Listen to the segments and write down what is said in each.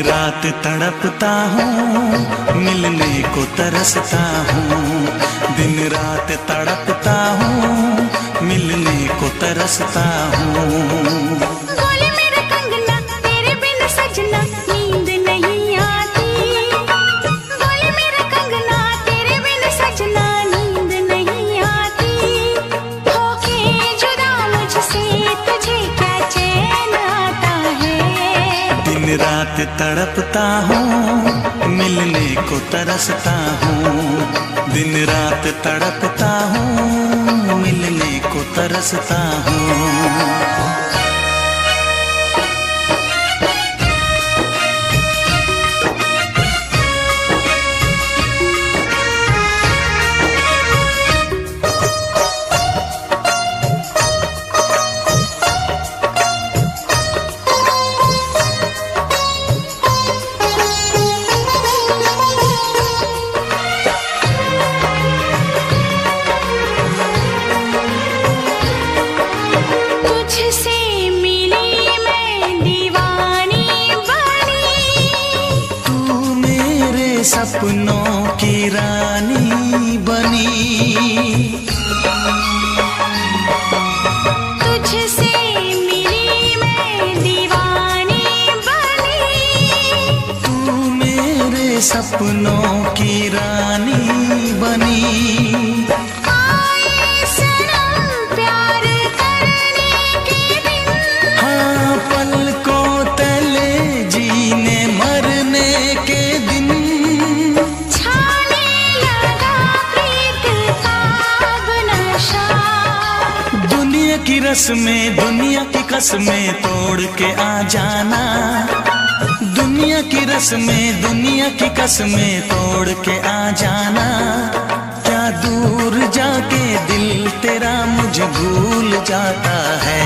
रात तड़पता हूँ, मिलने को तरसता हूँ। दिन रात तड़पता हूँ, मिलने को तरसता हूँ। बोले मेरा कंगना तेरे बिन सजना नींद नहीं आती। बोले मेरा कंगना तेरे बिन सजना नींद नहीं आती। होके जुदा मुझसे तुझे क्या चैन आता है। दिन रात तड़पता हूँ, मिलने को तरसता हूँ। दिन रात तड़पता हूँ, मिलने को तरसता हूँ। सपनों की रानी बनी, तुझसे मिली मैं दीवानी बनी। तू मेरे सपनों की रानी बनी। आए सनम प्यार करने के दिन, हाँ पलकों तले जीने मरने के दिन। की रस्में दुनिया की कसमें तोड़ के आ जाना। दुनिया की रस्में दुनिया की कसमें तोड़ के आ जाना। क्या दूर जाके दिल तेरा मुझे भूल जाता है।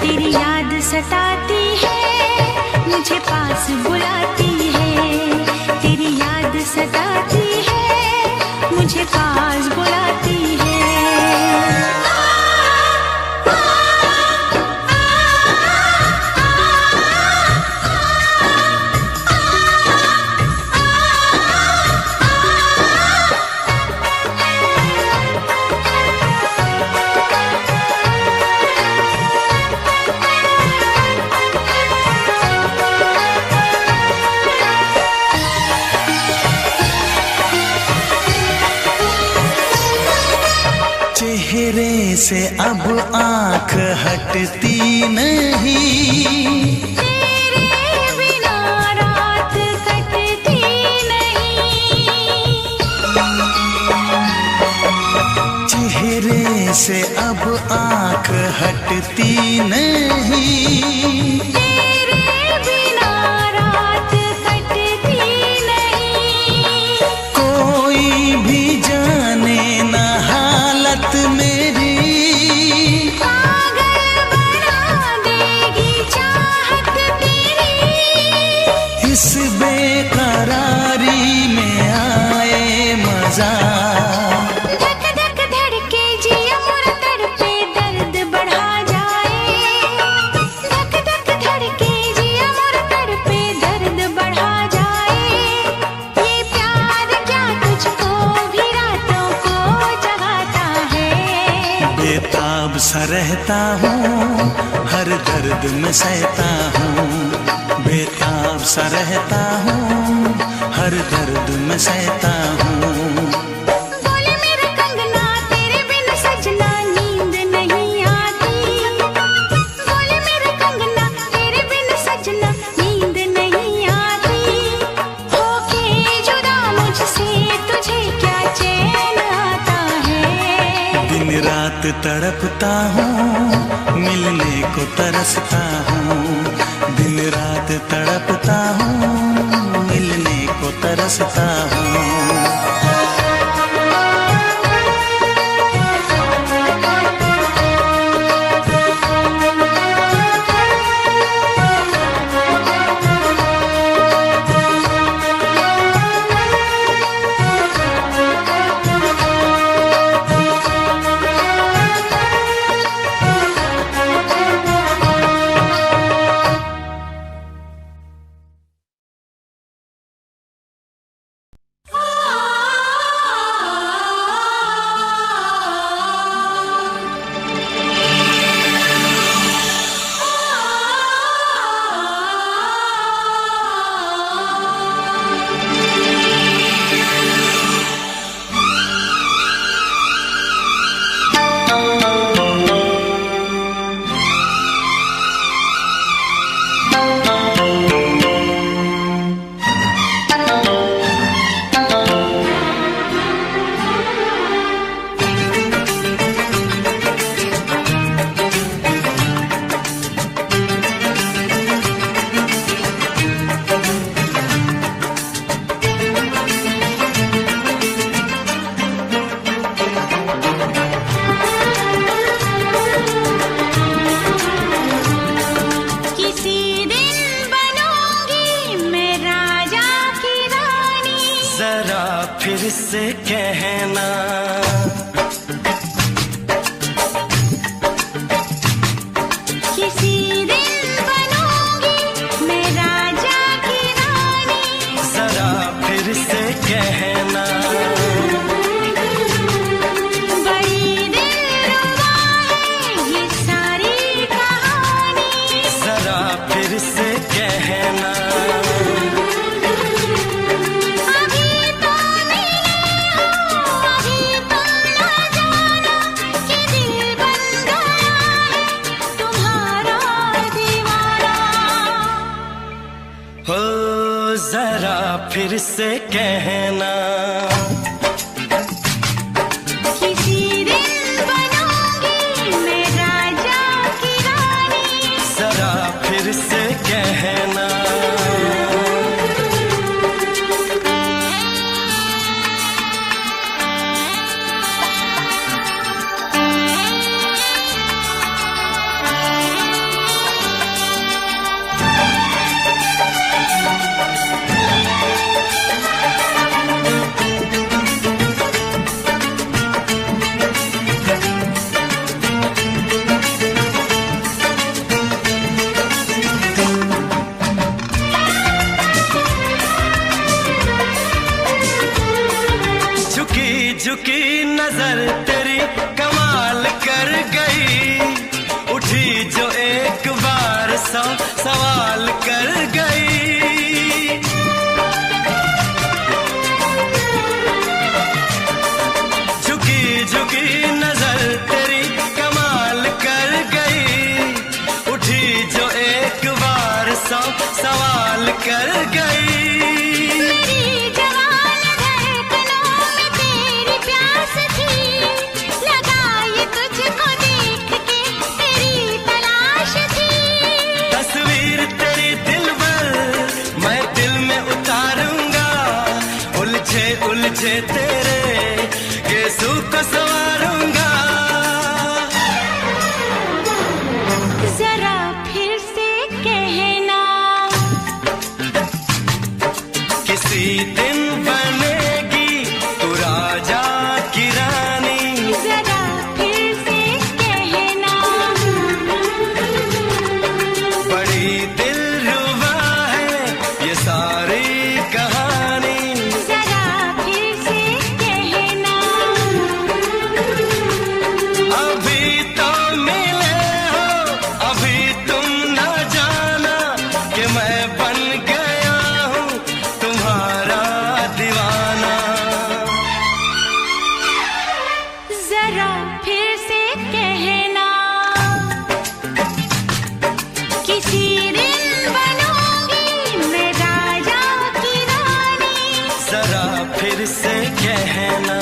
तेरी याद सताती है, मुझे पास बुलाती है। तेरी याद सताती है, मुझे पास बुलाती है। चेहरे से अब आँख हटती नहीं। तेरे बिना रात कटती नहीं। चेहरे से अब आँख हटती नहीं। तेरे बिना रात कटती नहीं। कोई भी जाने ना हालत मेरी, पागल बना देगी चाहत तेरी। इस बेकरारी में आए मजा। धक धक धड़के जिया मोरा तड़पे दर्द बढ़ा जाए। धक धक धड़के जिया मोरा तड़पे दर्द बढ़ा जाए। ये प्यार क्या तुझको भी रातों को जगाता है। बेताब सा रहता हूँ, हर दर्द में सहता हूँ। बेताब सा रहता हूँ, हर दर्द में सहता हूँ। बोले मेरा कंगना तेरे बिन सजना नींद नहीं आती। बोले मेरा कंगना तेरे बिन सजना नींद नहीं आती। होके जुदा मुझसे तुझे क्या चैन आता है। दिन रात तड़पता हूँ, मिलने को तरसता हूँ। दिन रात तड़पता हूँ, मिलने को तरसता हूँ। फिर से कहना। किसी दिन बनूंगी मैं राजा की रानी, जरा फिर से कहना। बड़ी दिलरुबा है ये सारी कहानी, जरा फिर से कहना। अभी तो मिले हो, अभी तो ना जाना कि दिल बन गया है तुम्हारा दीवाना। हो जरा फिर से कहना। किसी दिन बनूंगी मैं राजा की रानी, जरा फिर से कहना। झुकी झुकी नजर तेरी कमाल कर गई, उठी जो एक बार 100 सवाल कर गई। झुकी झुकी नजर तेरी कमाल कर गई, उठी जो एक बार 100 सवाल कर गई। मेरी जवान धड़कनों में तेरी प्यास थी, लगाई तुझको देख के तेरी तलाश थी। तस्वीर तेरी दिल भर मैं दिल में उतारूंगा, उलझे उलझे तेरे गेसू को संवारूंगा। जरा फिर से कहना, किसी दिन बनेगी तू राजा की रानी, जरा फिर से कहना। बड़ी दिलरुबा है ये सारी कहानी। जरा फिर से कहना, अभी तो मिले हो, अभी तुम न जाना कि मैं बन गया हूँ तुम्हारा दीवाना। जरा फिर से कहना, किसी दिन बनूंगी मैं राजा की रानी, जरा फिर से कहना।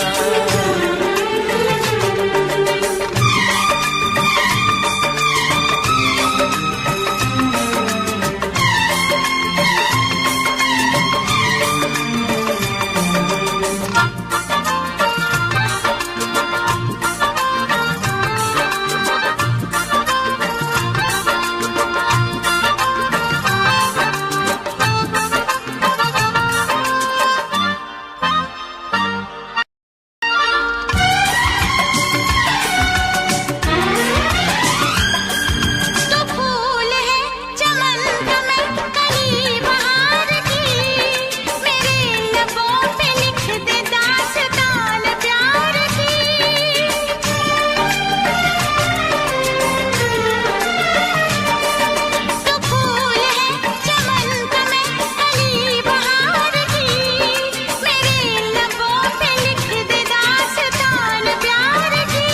तो फूल है चमन का मैं कली बहार की, मेरे लबों पे लिख दे दास्तान प्यार की। तो फूल है चमन का मैं कली बहार की, मेरे लबों पे लिख दे दास्तान प्यार की।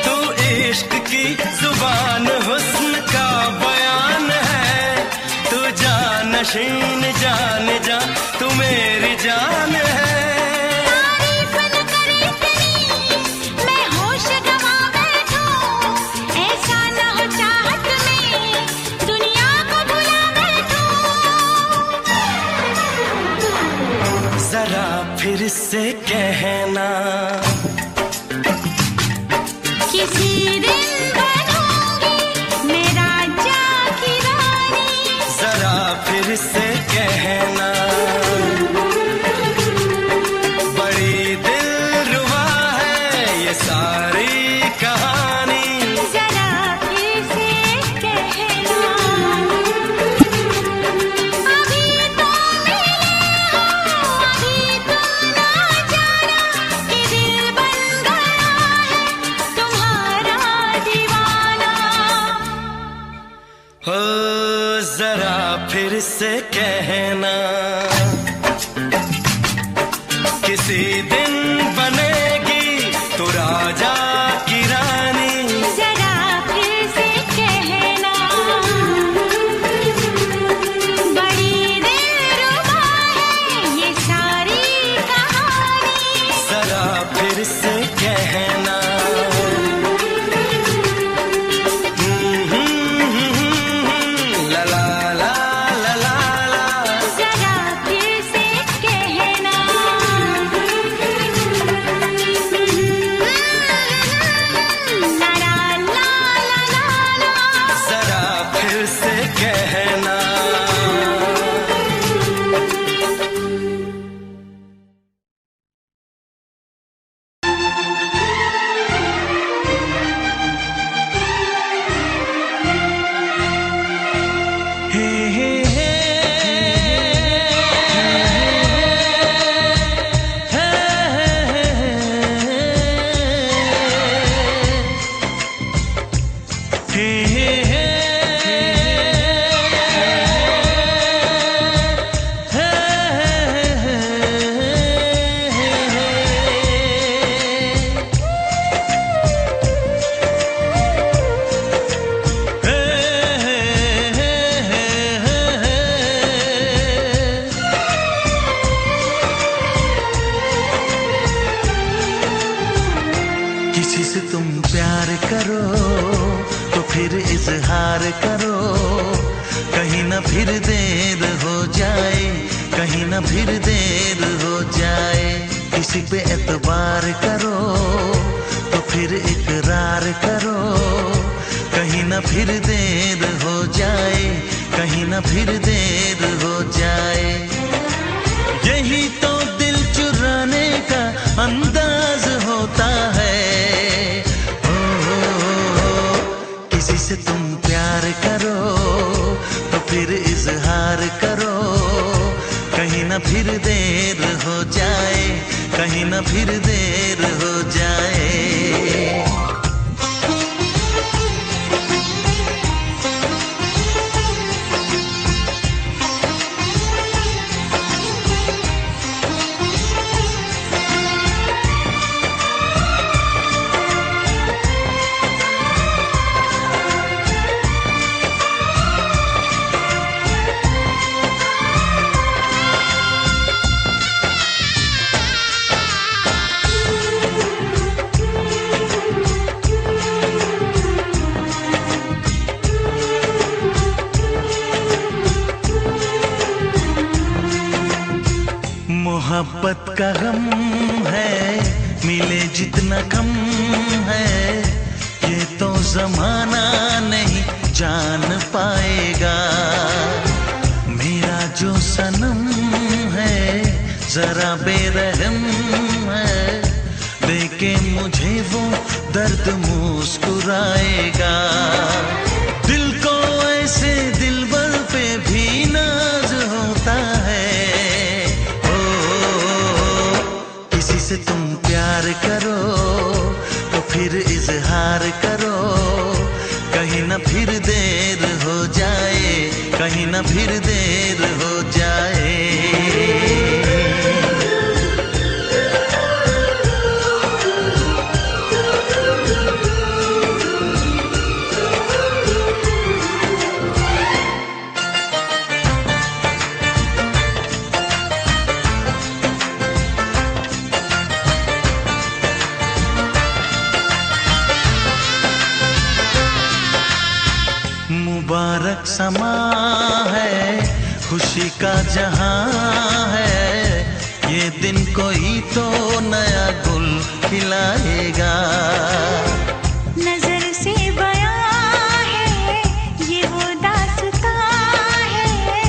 तू इश्क की जुबान हुस्न का बयान है, तू जानशीन जान जा तू मेरी जान है। तारीफ न करे तेरी मैं होश गवा बैठूं, ऐसा न हो चाहत में दुनिया को भुला बैठूं। जरा फिर से कहना, किसी दिन बनूंगी मैं राजा की रानी, जरा फिर से कहना। बड़ी जरा फिर से कहना, किसी दिन बनेगी तू राजा की रानी। जरा फिर से कहना, बड़ी दिलरुबा है ये सारी कहानी। जरा फिर से कहना, ला ला ला ला ला ला। जरा फिर से कहना, ला ला ला ला ला। जरा फिर से कहना। किसी से तुम प्यार करो तो फिर इजहार करो, कहीं ना फिर देर हो जाए, कहीं ना फिर देर हो जाए। किसी पे एतबार करो तो फिर इकरार करो, कहीं ना फिर देर हो जाए, कहीं ना फिर देर हो जाए। यही तो दिल चुराने का अंदाज होता है। किसी से तुम प्यार करो तो फिर इजहार करो, कहीं ना फिर देर हो जाए, कहीं ना फिर देर हो जाए। मोहब्बत का गम है, मिले जितना कम है, ये तो जमाना नहीं जान पाएगा। मेरा जो सनम है जरा बेरहम है, देखे मुझे वो दर्द मुस्कुराएगा। दिल को ऐसे दिलबर पे भी नाज होता है। किसी से तुम प्यार करो तो फिर इजहार करो, कहीं ना फिर देर हो जाए, कहीं ना फिर देर हो जाए। मुबारक समा है, खुशी का जहां है, ये दिन कोई तो नया गुल खिलाएगा। नजर से बयां है ये वो दास्तां है,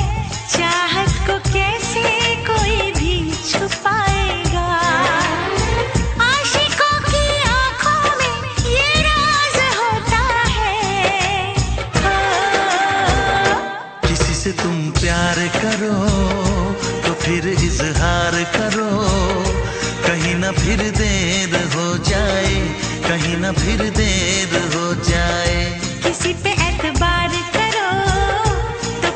चाहत को कैसे कोई भी छुपाएगा। आशिकों की आंखों में ये राज होता है। किसी से तुम प्यार करो तो फिर इजहार करो, कहीं ना फिर देर हो जाए, कहीं ना फिर देर हो जाए। किसी पे एतबार करो तो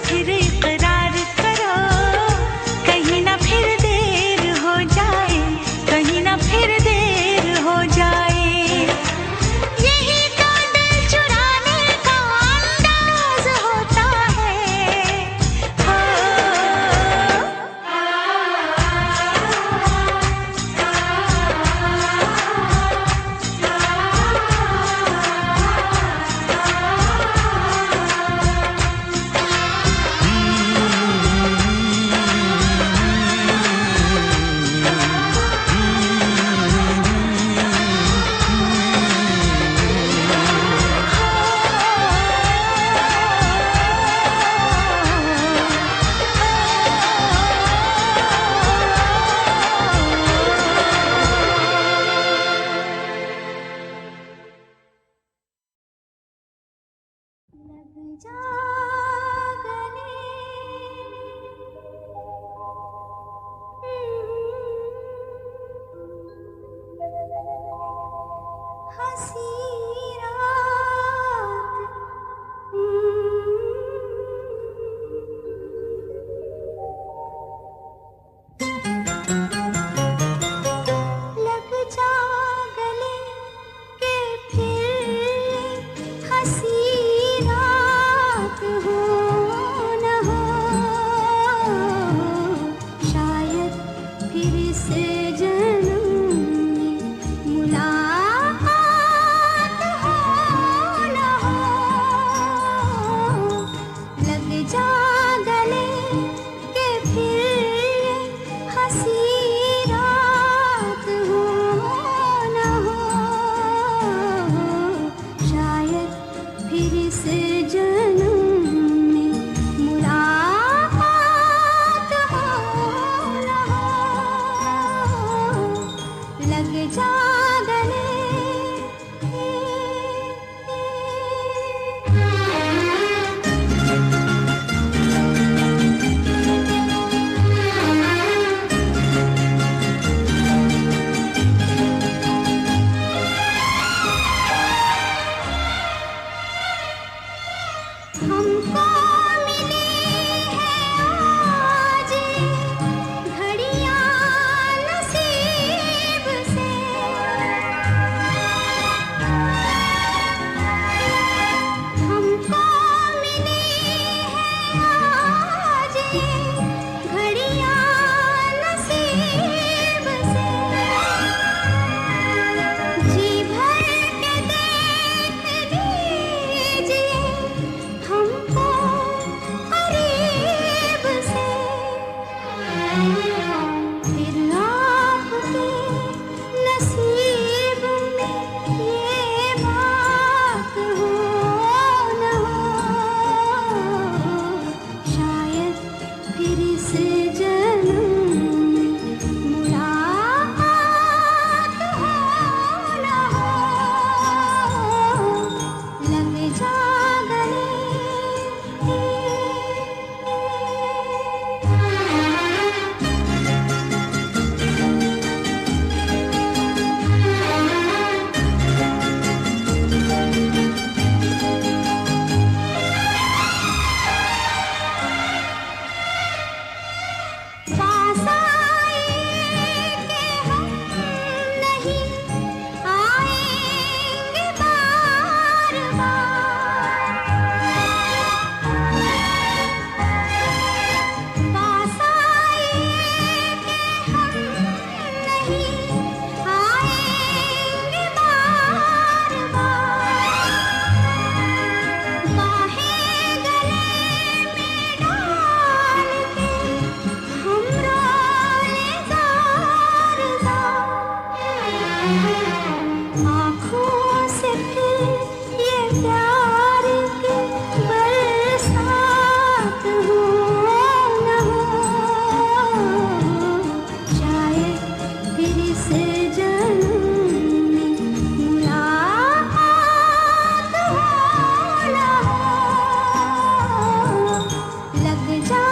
जा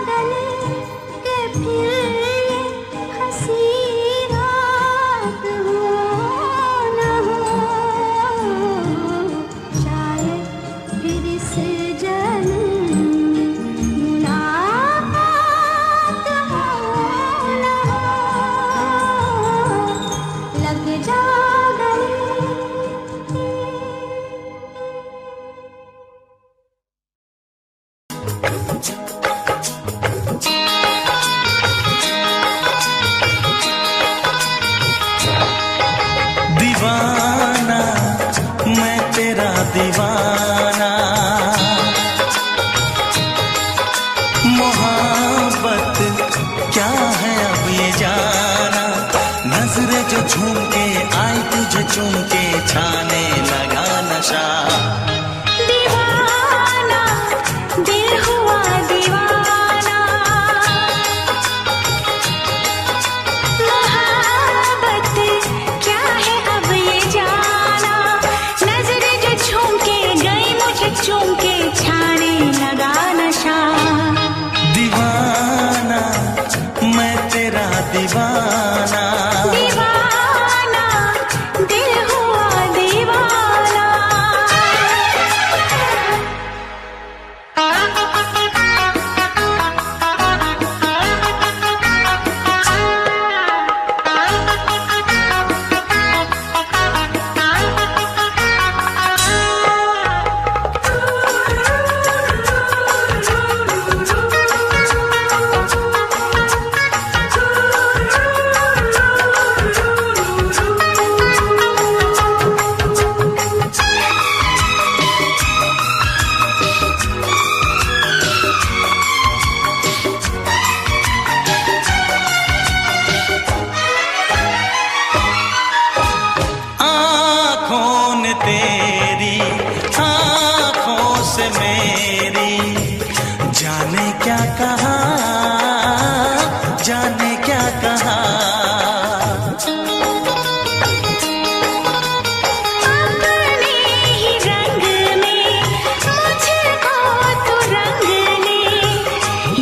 गले के फिर ये हंसी रात हो न हो, शायद फिर इस जन्म मुलाकात हो न हो, लग जा गले। दीवाना मैं तेरा दीवाना, मोहब्बत क्या है अब ये जाना, नजरें जो झूम के आई तुझे चूम के छाने लगा नशा। दीवाना दिल हुआ दीवाना, मोहब्बत क्या है अब ये जाना, नजरें जो झूम के गई मुझे चूम के छाने लगा नशा। दीवाना मैं तेरा दीवाना, दीवाना दिल हुआ दीवाना। आँखों ने तेरी आँखों से मेरी जाने क्या कहा, जाने क्या कहा। अपने ही रंग में मुझको तो रंग ले,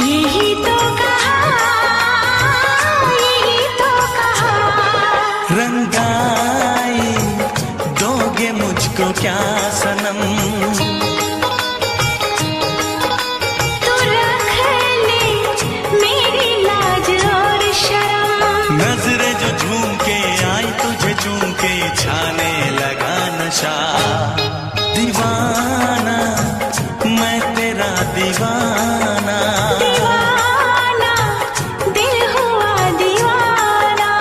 यही तो कहा, यही तो कहा। रंगाई दोगे मुझको क्या सनम, तू रख ले मेरी लाज और शर्म, नजरें जो झूम के आई तुझे चूम के छाने लगा नशा। दीवाना मैं तेरा दीवाना, दीवाना दिल हुआ दीवाना।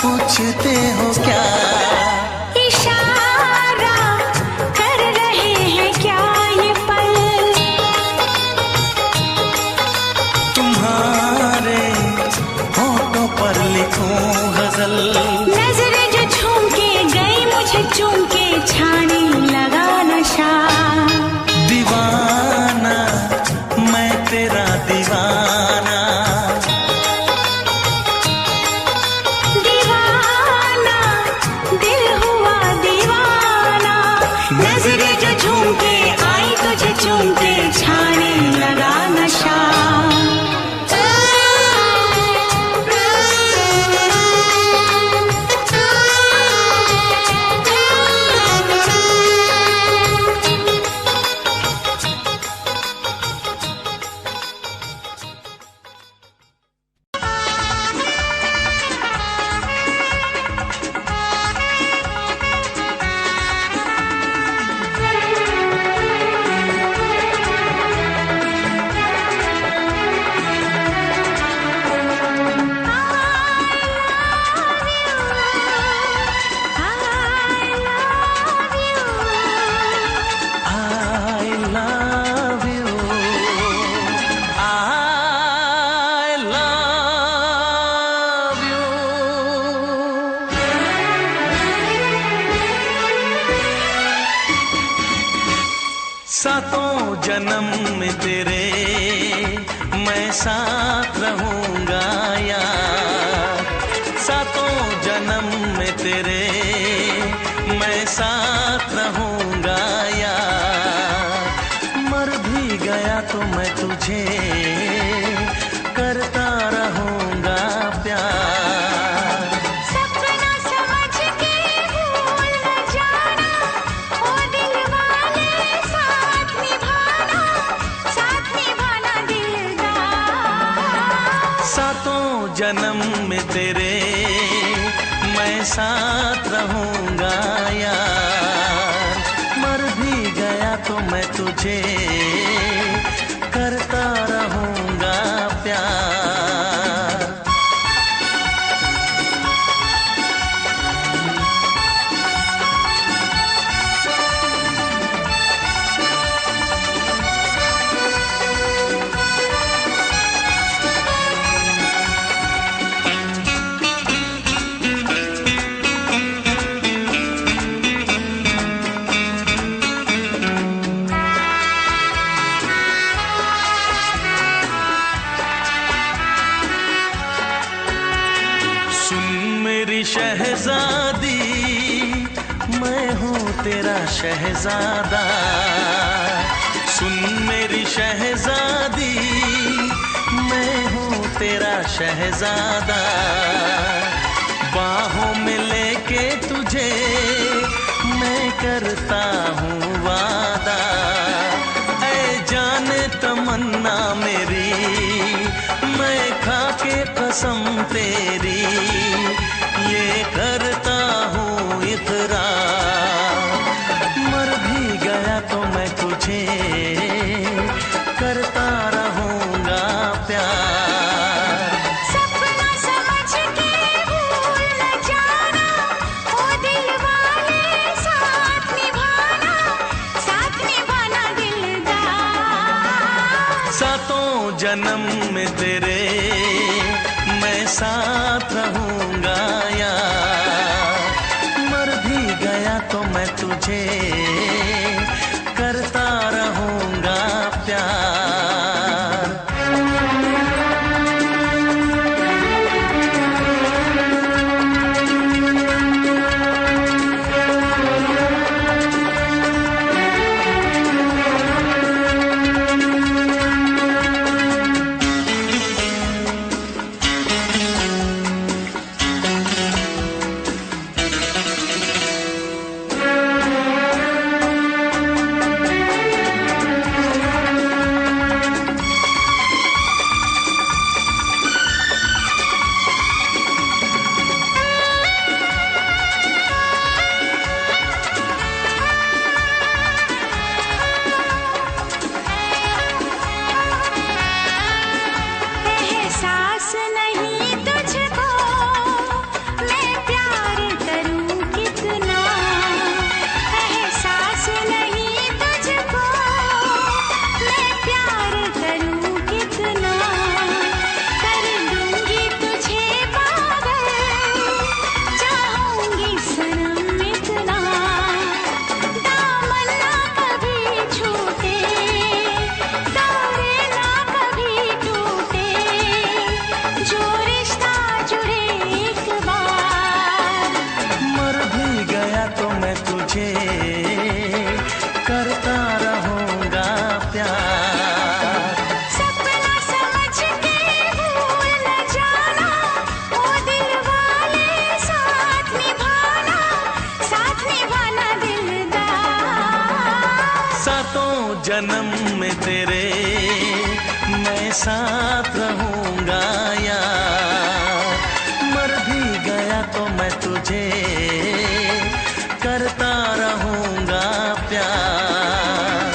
पूछते हो क्या? इशारा कर रहे हैं क्या ये पल? तुम्हारे होठों पर लिखूं गजल। नजरें जो झूम के गई मुझे चूम के छाने लगा नशा। दीवाना मैं तेरा दीवाना। दीवाना दिल हुआ दीवाना। नजरें जो झूम के आई तुझे चूम के छाने लगा नशा। सातों जन्म में तेरे मैं साथ रहूंगा यार, सातों जन्म में तेरे मैं साथ रहूंगा यार, मर भी गया तो मैं तुझे करता रहूंगा प्यार। सपना समझ के भूल न जाना, ओ दिल वाले साथ निभाना दिलदार। सातों जन्म में तेरे मैं साथ रहूंगा यार, मर भी गया तो मैं तुझे करता रहूंगा प्यार। शहजादी मैं हूँ तेरा शहजादा, सुन मेरी शहजादी मैं हूँ तेरा शहजादा, बाहों में लेके तुझे मैं करता हूँ वादा, ऐ जाने तमन्ना मेरी मैं खा के कसम तेरी ये करता हूँ इकरार, मर भी गया तो मैं तुझे करता रहूंगा प्यार। सपना समझ के भूल न जाना, ओ दिल वाले साथ निभाना दिलदार। सातों जन्म में तेरे मैं साथ रहूंगा यार, मर भी गया तो मैं तुझे करता रहूंगा प्यार। एहसास नहीं तुझको मैं प्यार करूं कितना, एहसास नहीं तुझको मैं प्यार करूं कितना, कर दूंगी तुझे पागल चाहूंगी सनम इतना, दामन ना कभी छूटे तारे ना कभी टूटे, जो रिश्ता जुड़े एक बार। मर भी गया तो मैं तुझे करता रहूंगा प्यार। सपना समझ के भूल न जाना, ओ दिल वाले साथ निभाना दिलदार। सातों जन्म में तेरे मैं साथ रहूंगा यार, मर भी गया तो मैं तुझे करता रहूंगा प्यार।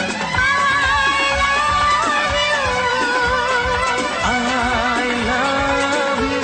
I love you।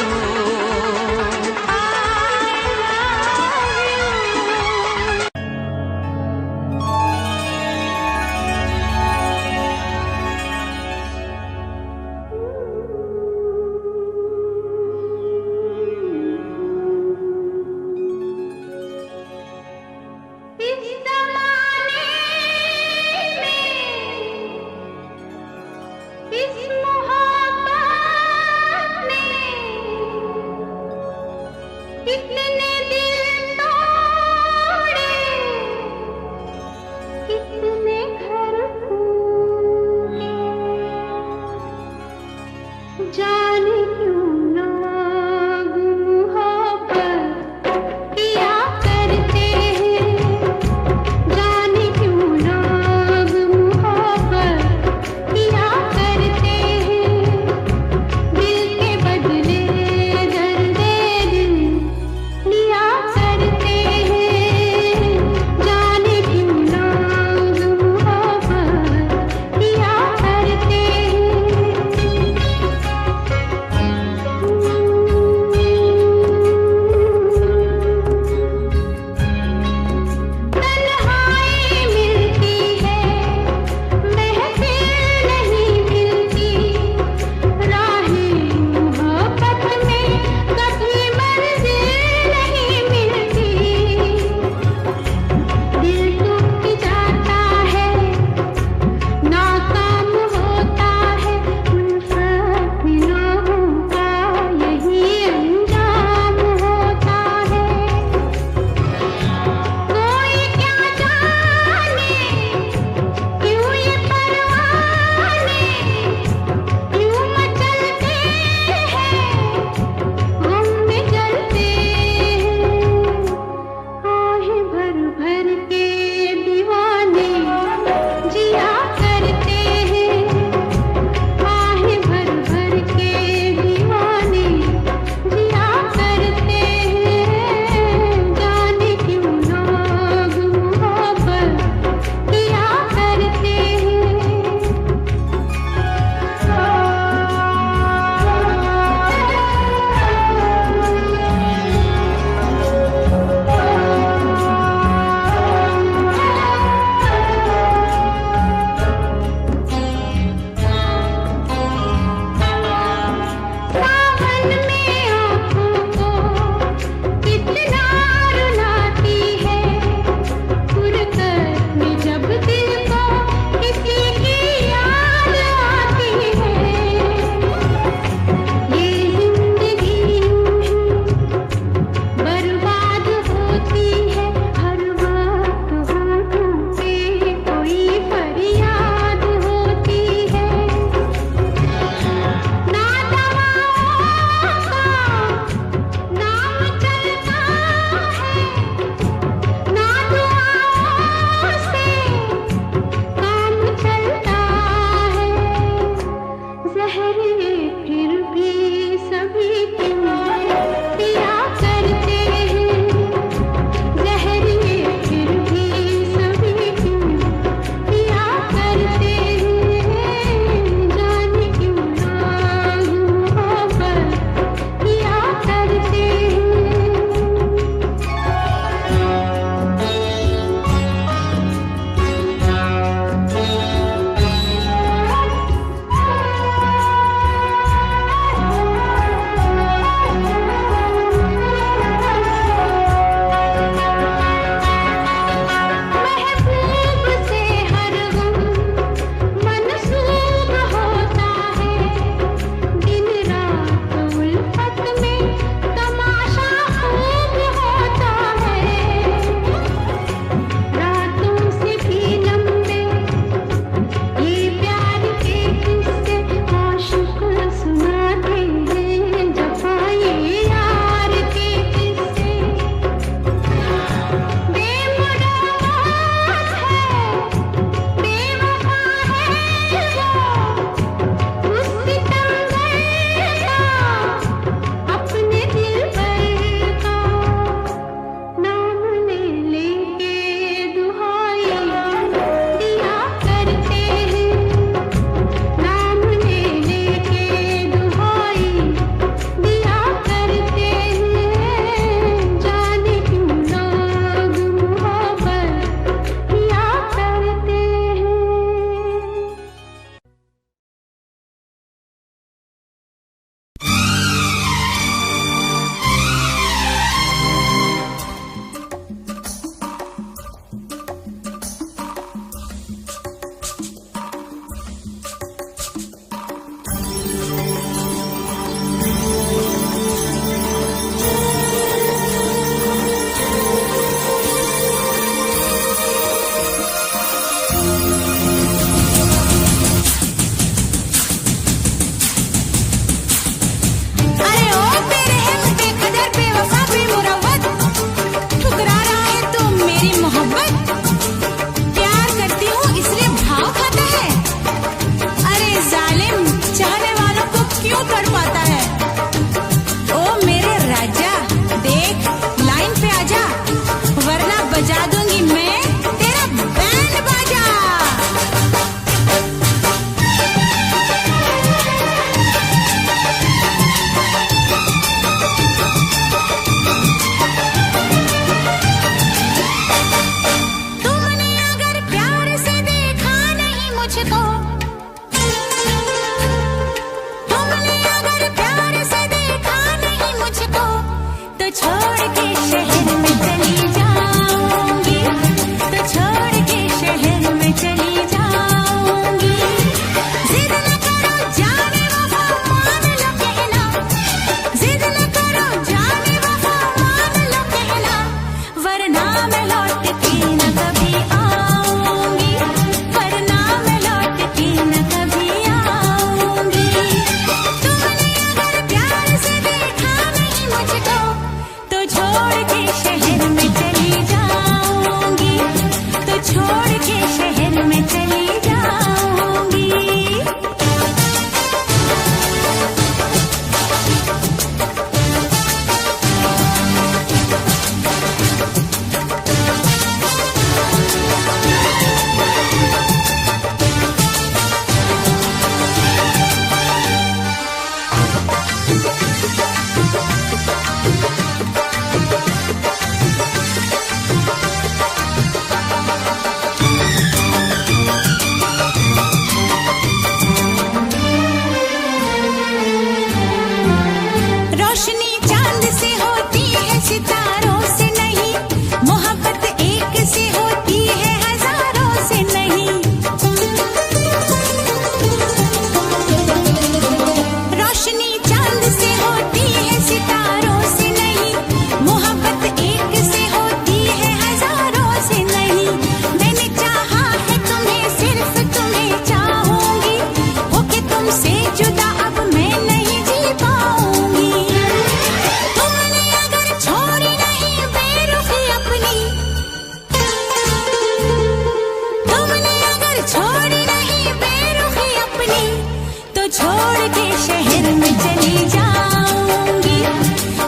छोड़ के शहर में चली जाऊंगी,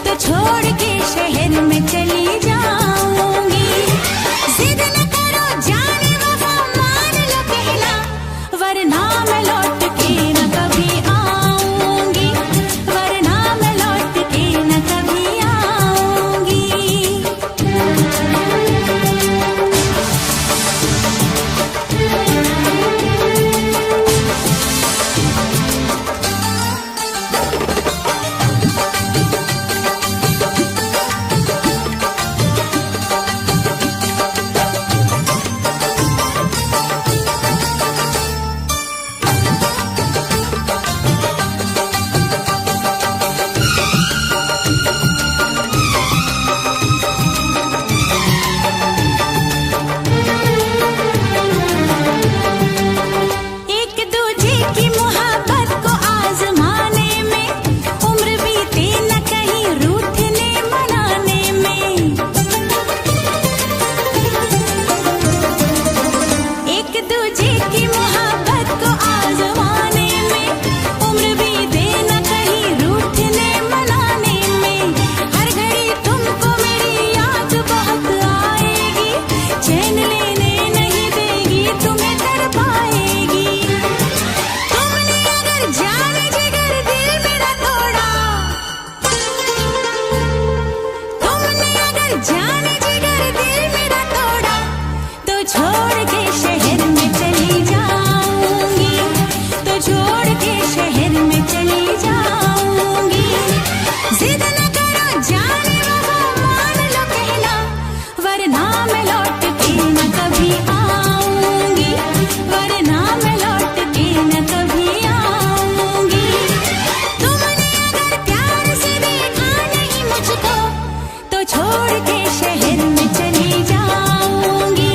तो छोड़ के शहर में चली जाऊंगी। जिद न करो जाने वफा, मान लो कहना, वरना मैं लौट के न कभी आऊंगी, वरना मैं लौट के न कभी आऊंगी। एक दूजे की मोहब्बत को आजमाने में, उम्र बीते न कहीं रूठने मनाने में। एक दूजे की मोहब्बत को आजमाने में, उम्र बीते न कहीं रूठने मनाने में। हर घड़ी तुमको मेरी याद बहुत आएगी, चैन लेने नहीं देगी, तुम्हें तड़पाएगी। तुमने अगर जाने जिगर दिल मेरा तोड़ा, तुमने अगर जाने जिगर दिल मेरा तोड़ा, तो छोड़ के शहर में चली जाऊंगी, तो छोड़ के शहर में चली जाऊंगी। जिद न करो जाने वफा, मान लो कहना, वरना मैं लौट के न कभी आऊंगी, वरना मैं लौट के न कभी आऊंगी। तुमने अगर प्यार से देखा नहीं मुझको, तो छोड़ के शहर में चली जाऊंगी,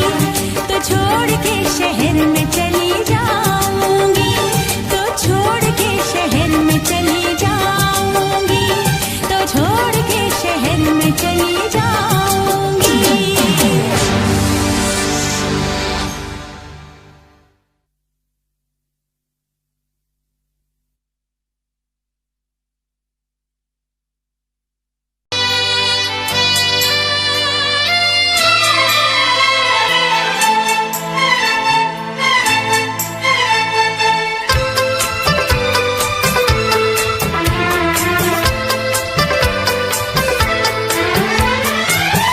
तो छोड़ के शहर में चली जाऊंगी, तो छोड़ के शहर में चली जाऊंगी, तो छोड़ के शहर में चली जाऊंगी।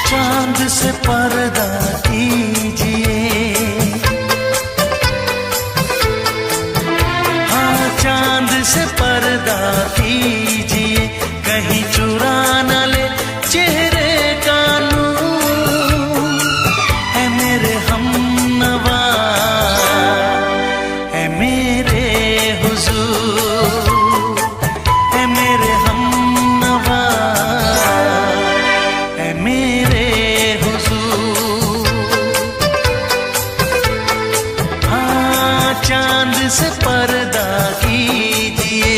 चांद से पर्दा कीजिए, हाँ चांद से पर्दा कीजिए, कहीं चुरा न ले चेहरे का नूर। है मेरे हमनवा, है मेरे हुजूर, है मेरे हमनवा, है मेरे हुजूर। हाँ चांद से पर्दा कीजिए।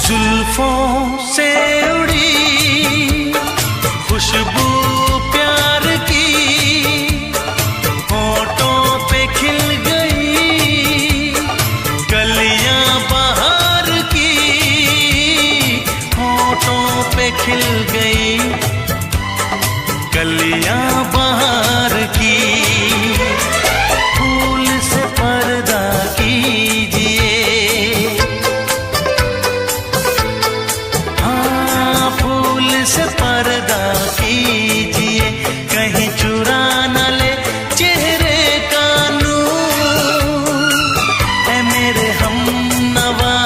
जुल्फों से उड़ी खुशबू प्यार की, होठों पे खिल गई कलियां बहार की, होठों पे खिल गई कलियां बहार की। फूल से पर्दा कीजिए, हाँ फूल से पर्दा कीजिए, कहीं चुरा न ले चेहरे का नूर। है मेरे हमनवा,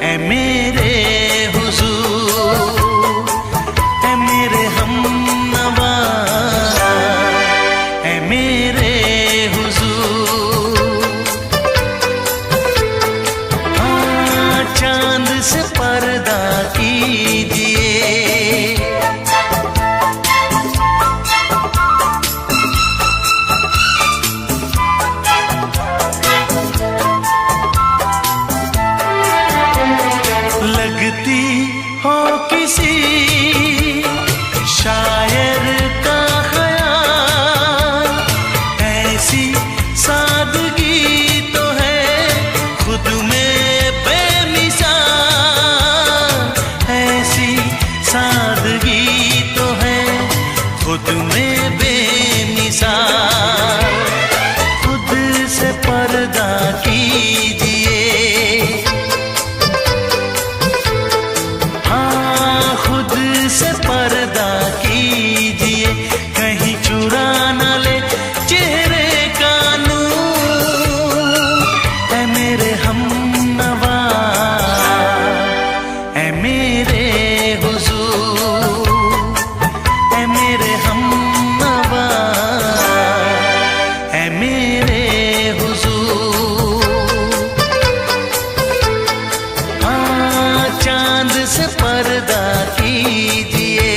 है मेरे हुजूर, है मेरे हमनवा, है मेरे हुजूर। हाँ चांद से पर्दा कीजिए। से पर्दा कीजिए।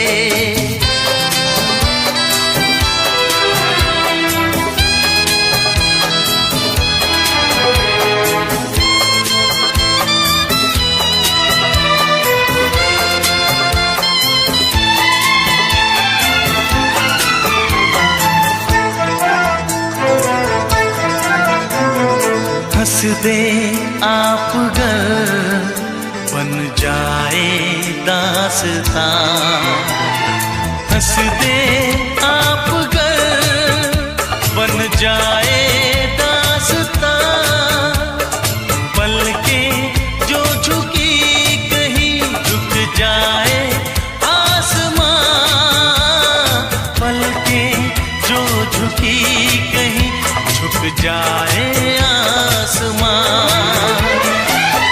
हंस दे आप गर बन जाए दास्तां, हंस दे आप गर बन जाए दास्तां। पलकें जो झुकी कहीं झुक जाए आसमां, पलकें जो झुकी कहीं झुक जाए आसमां।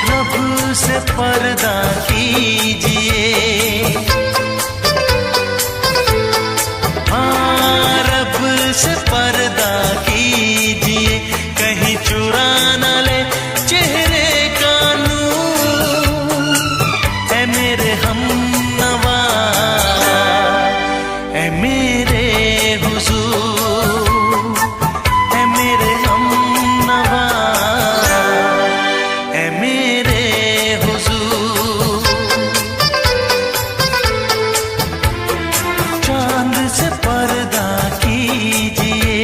रब से पर्दा कीजिए, हाँ रब से पर्दा कीजिए। कहीं चुरा न ले चेहरे का नूर, ऐ मेरे हमनवा, ऐ मेरे हुजूर, ऐ मेरे हमनवा, ऐ मेरे हुजूर। चांद से पर्दा कीजिए,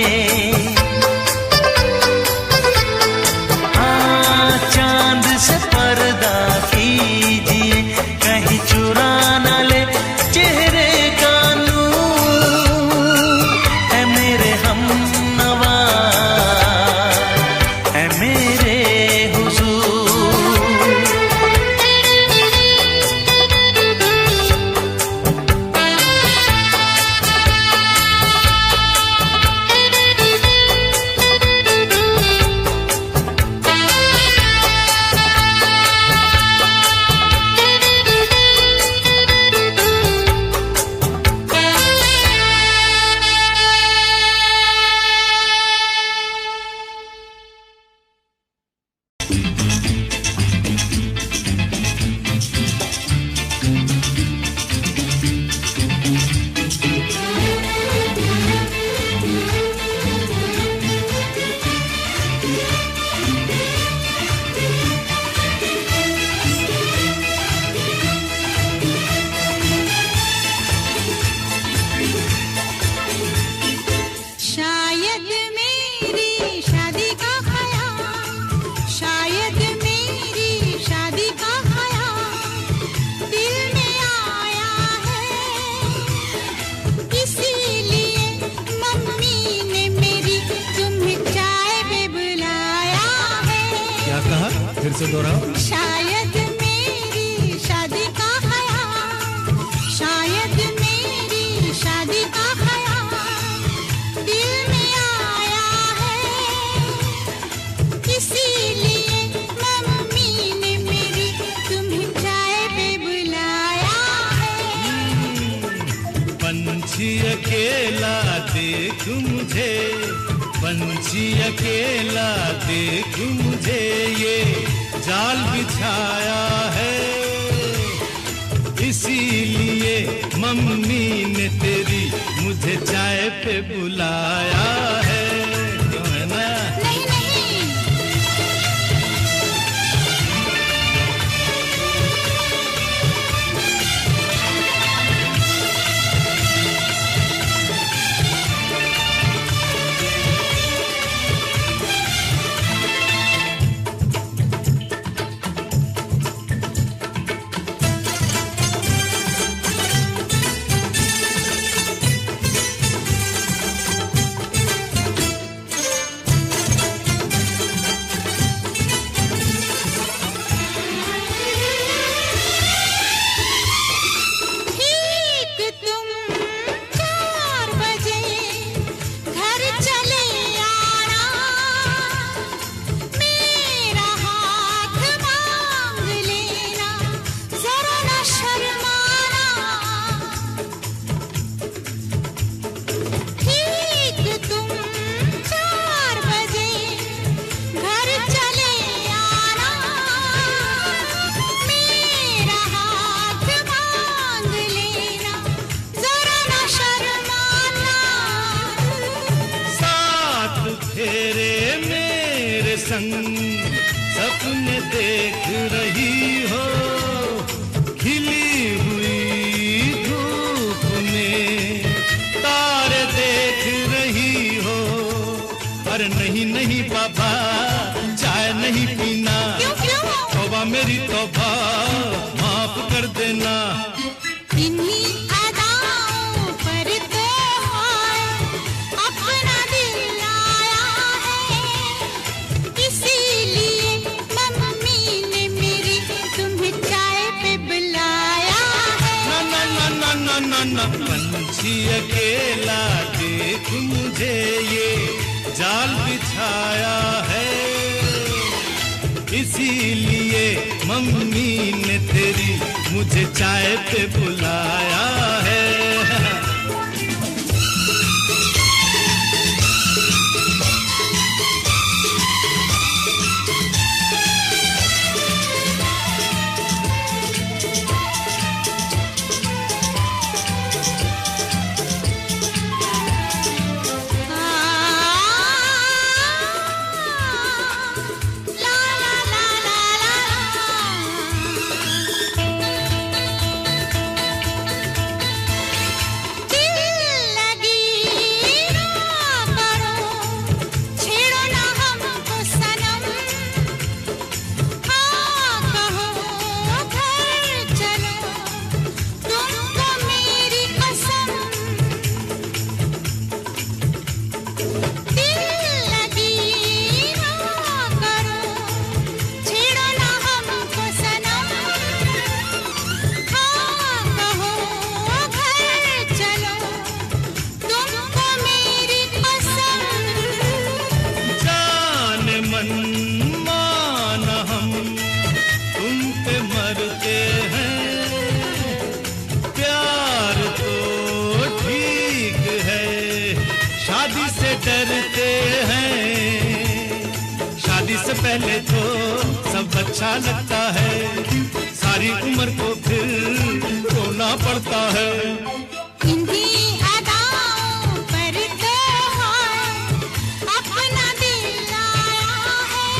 हाँ चांद से पर्दा कीजिए। कहीं चुरा न ले चेहरे का नूर, ऐ मेरे हमनवा, ऐ मेरे हुजूर। शायद मेरी शादी का ख्याल, शायद मेरी शादी का ख्याल दिल में आया है। इसीलिए मम्मी ने मेरी तुम्हें चाय पे बुलाया है। क्या कहा, फिर से दोहराओ। शायद मेरी शादी का ख्याल, शायद मेरी शादी का ख्याल दिल में आया है। इसीलिए मम्मी ने मेरी तुम्हें चाय पे बुलाया है। पंछी अकेला देख मुझे, पंछी अकेला देख मुझे, ये जाल बिछाया है। इसीलिए मम्मी ने तेरी मुझे चाय पे बुलाया है। क्यों है ना? नहीं नहीं, संग सपने देख रही हो, खिली हुई धूप में तारे देख रही हो। अरे नहीं नहीं बाबा, चाय नहीं पीना। तौबा मेरी तौबा, माफ कर देना। इन्हीं अदाओं पर तो अपना दिल आया है, इसीलिए मम्मी ने मेरी तुम्हें चाय पे बुलाया है। ना ना ना ना ना ना ना, पंछी अकेला देख मुझे ये जाल बिछाया है, इसीलिए मम्मी ने तेरी मुझे चाय पे बुलाया है। डरते हैं, शादी से पहले तो सब अच्छा लगता है, सारी उम्र को फिर रोना पड़ता है। इन्हीं अदाओं पर तो अपना दिल आया है,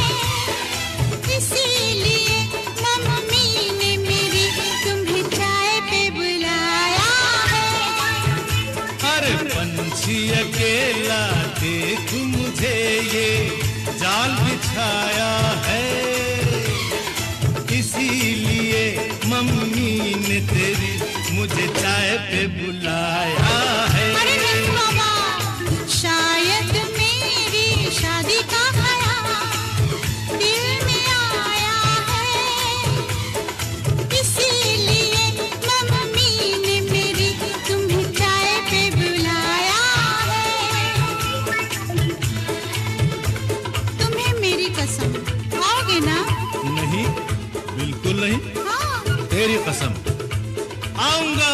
इसीलिए मम्मी ने मेरी तुम्हें चाय पे बुलाया है। अरे पंछी अकेला देख मुझे ये जाल बिछाया है, इसीलिए मम्मी ने तेरी मुझे चाय पे बुलाया है। अरे नहीं बाबा, शायद मेरी शादी का ख्याल दिल में आया है, इसीलिए मम्मी ने मेरी तुम्हें चाय पे बुलाया है। तुम्हें मेरी कसम, आओगे ना? नहीं, बिल्कुल नहीं। हाँ। तेरी कसम, आऊंगा।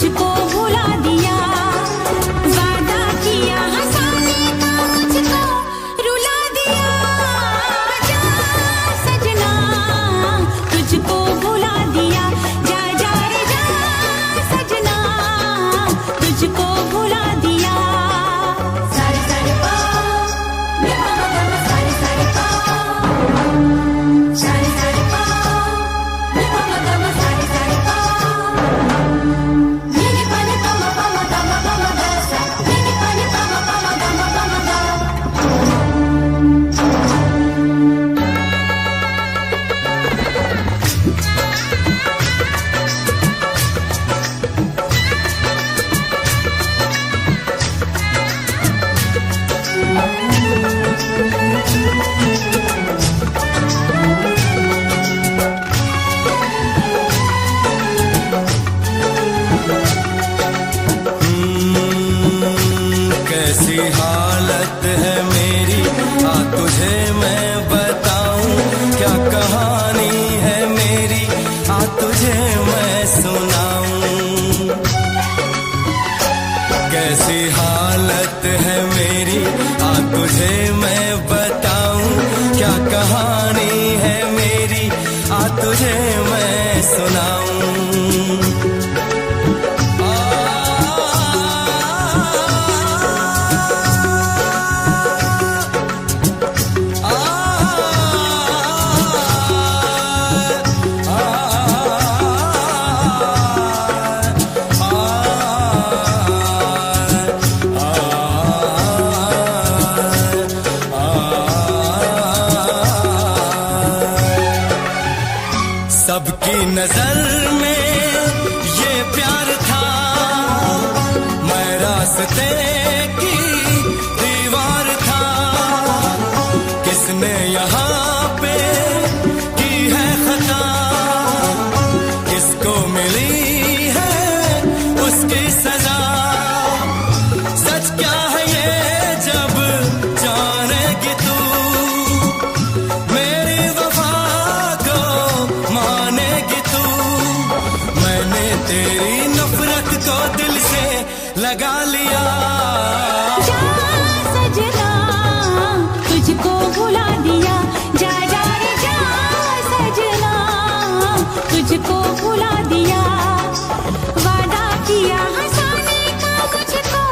तुझको भुला दिया, वादा किया हंसाने का मुझको रुला दिया। जा सजना तुझको भुला दिया, जा जा रे जा सजना तुझको भुला दिया। सारे सारे पा रे मा मा मा सारे सारे पा, सारे सारे पा रे मा मा मा सारे सारे पा, नी नी पा नी पा मा पा मा गा मा पा मा गा सा, नी नी पा नी पा मा पा मा गा मा पा मा गा। कैसी हालत है मेरी, आ तुझे मैं बताऊं, क्या कहानी है मेरी, आ तुझे मैं सुनाऊं। कैसी हालत है मेरी, आ तुझे मैं बताऊं, क्या कहानी है मेरी, आ तुझे मैं सुनाऊं। सबकी नजर में ये प्यार था, मैं रास्ते की दीवार था। किसने यहाँ पे की है खता, किसको मिली है उसकी सजा। सच क्या है ये जब जानेगी तू, मेरी वफा को मानेगी तू। मैंने तेरी नफरत को दिल से लगा लिया। जा सजना तुझको भुला दिया, जा जा रे जा सजना तुझको भुला दिया। वादा किया हंसाने का मुझको,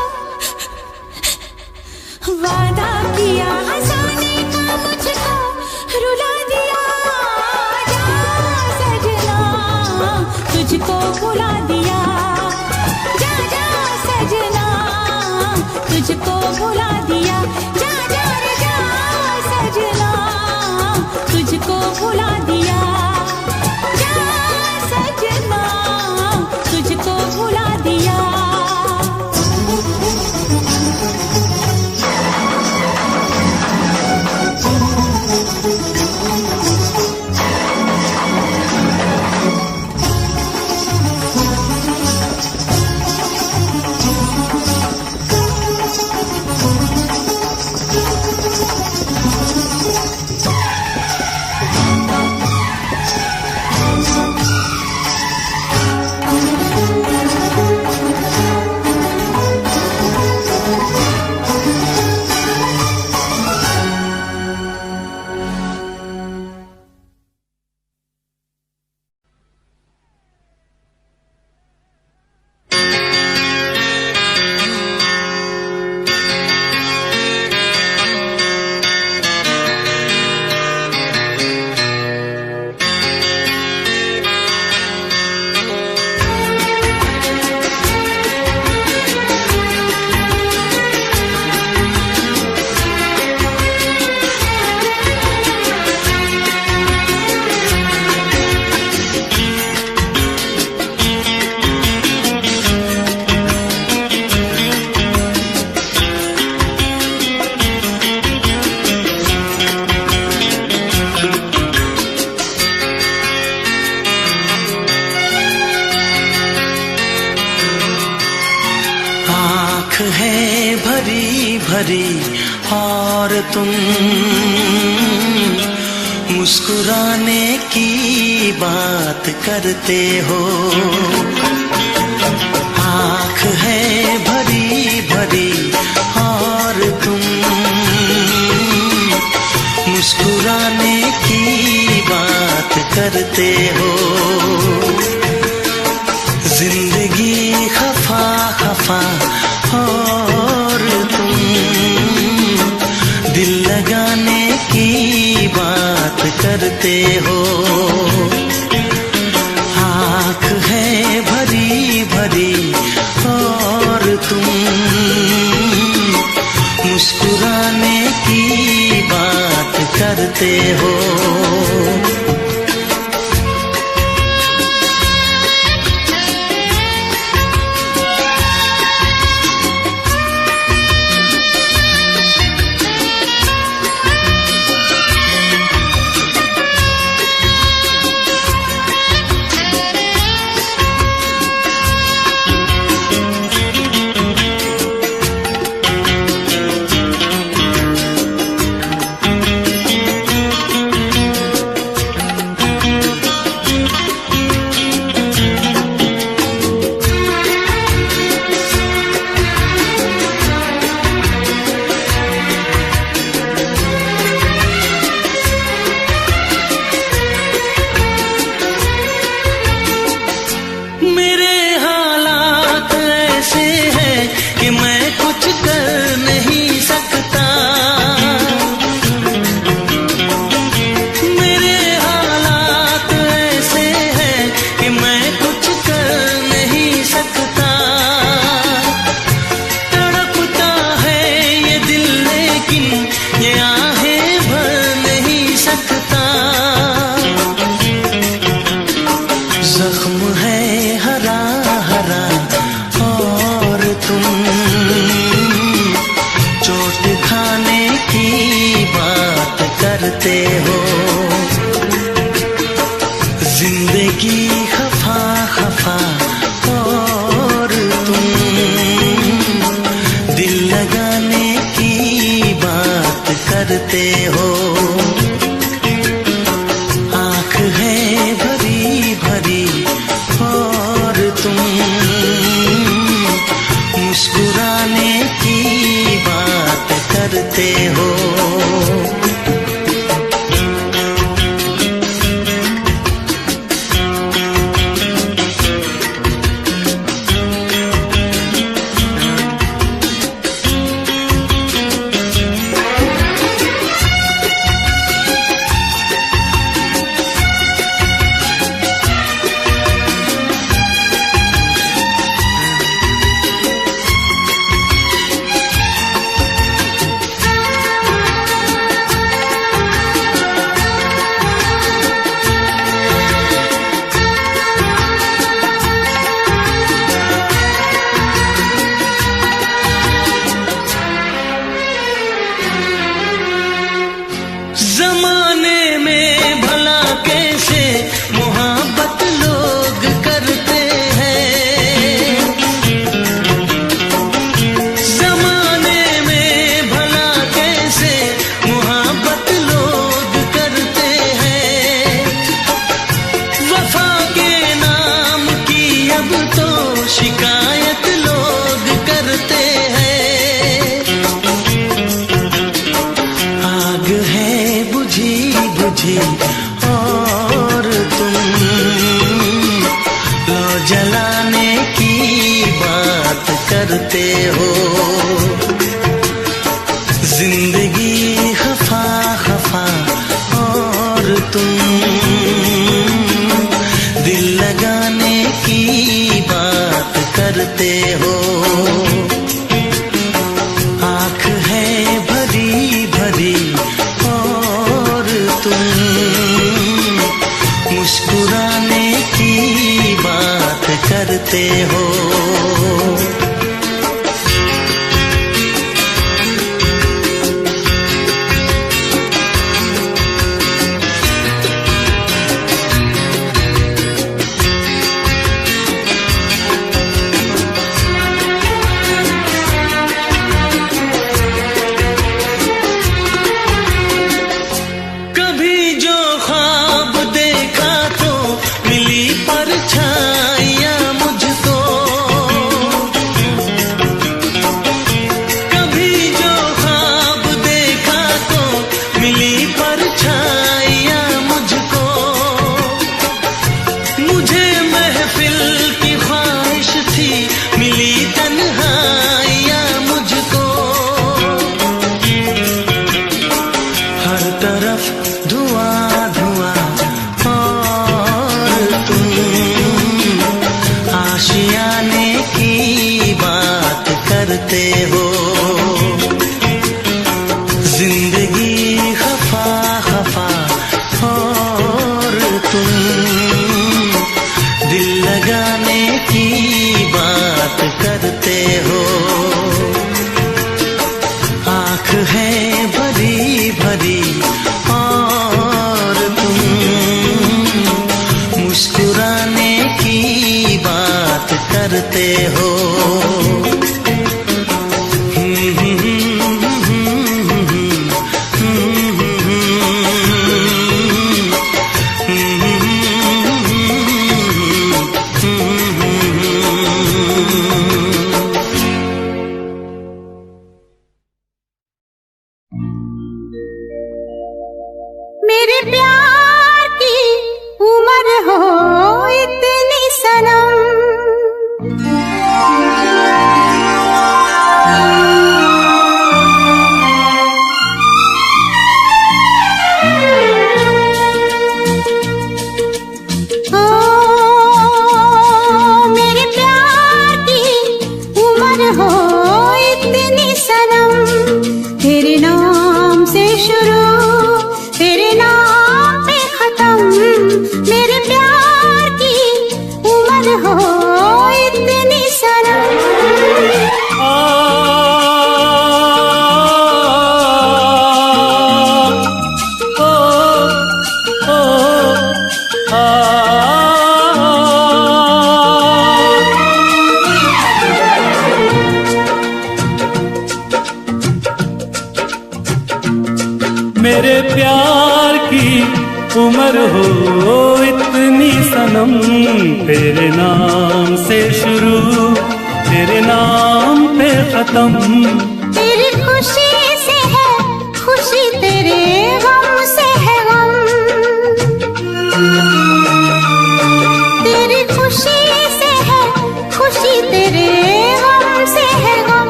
वादा किया हंसाने का मुझको रुला दिया। जा सजना तुझको भुला दिया, जा जा सजना तुझको भुला दिया। जा जा रे जा सजना तुझको भुला दिया, जा सजना तुझको भुला दिया। है भरी भरी और तुम मुस्कुराने की बात करते हो। खफा और तुम दिल लगाने की बात करते हो। आँख है भरी भरी और तुम मुस्कुराने की बात करते हो। करते हो जिंदगी खफा खफा और तुम दिल लगाने की बात करते हो। आँख है भरी भरी और तुम मुस्कुराने की बात करते हो। जमाने में भला कैसे मोहब्बत लोग करते हैं। जमाने में भला कैसे मोहब्बत लोग करते हैं। वफा के नाम की अब तो शिकायत लोग करते हैं। आग है बुझी बुझी और तुम लो जलाने की बात करते हो। जिंदगी खफा खफा और तुम दिल लगाने की बात करते हो। आँख है भरी भरी और तुम मुस्कुराने की बात करते हो। परछाइयाँ मुझको करते हो। जिंदगी खफा खफा और तुम दिल लगाने की बात करते हो। आँख है भरी भरी और तुम मुस्कुराने की बात करते हो। मेरे प्यार की उम्र हो इतनी सनम, ओ मेरे प्यार की उम्र हो इतनी सनम। तेरे नाम से शुरू तेरे नाम पे खत्म, मेरे प्यार की उम्र हो इतनी सनम। मेरे प्यार की उम्र हो इतनी सनम, तेरे नाम से शुरू तेरे नाम पे खत्म। तेरी खुशी से है खुशी, तेरे गम से है गम। तेरी खुशी से है खुशी, तेरे गम से है गम।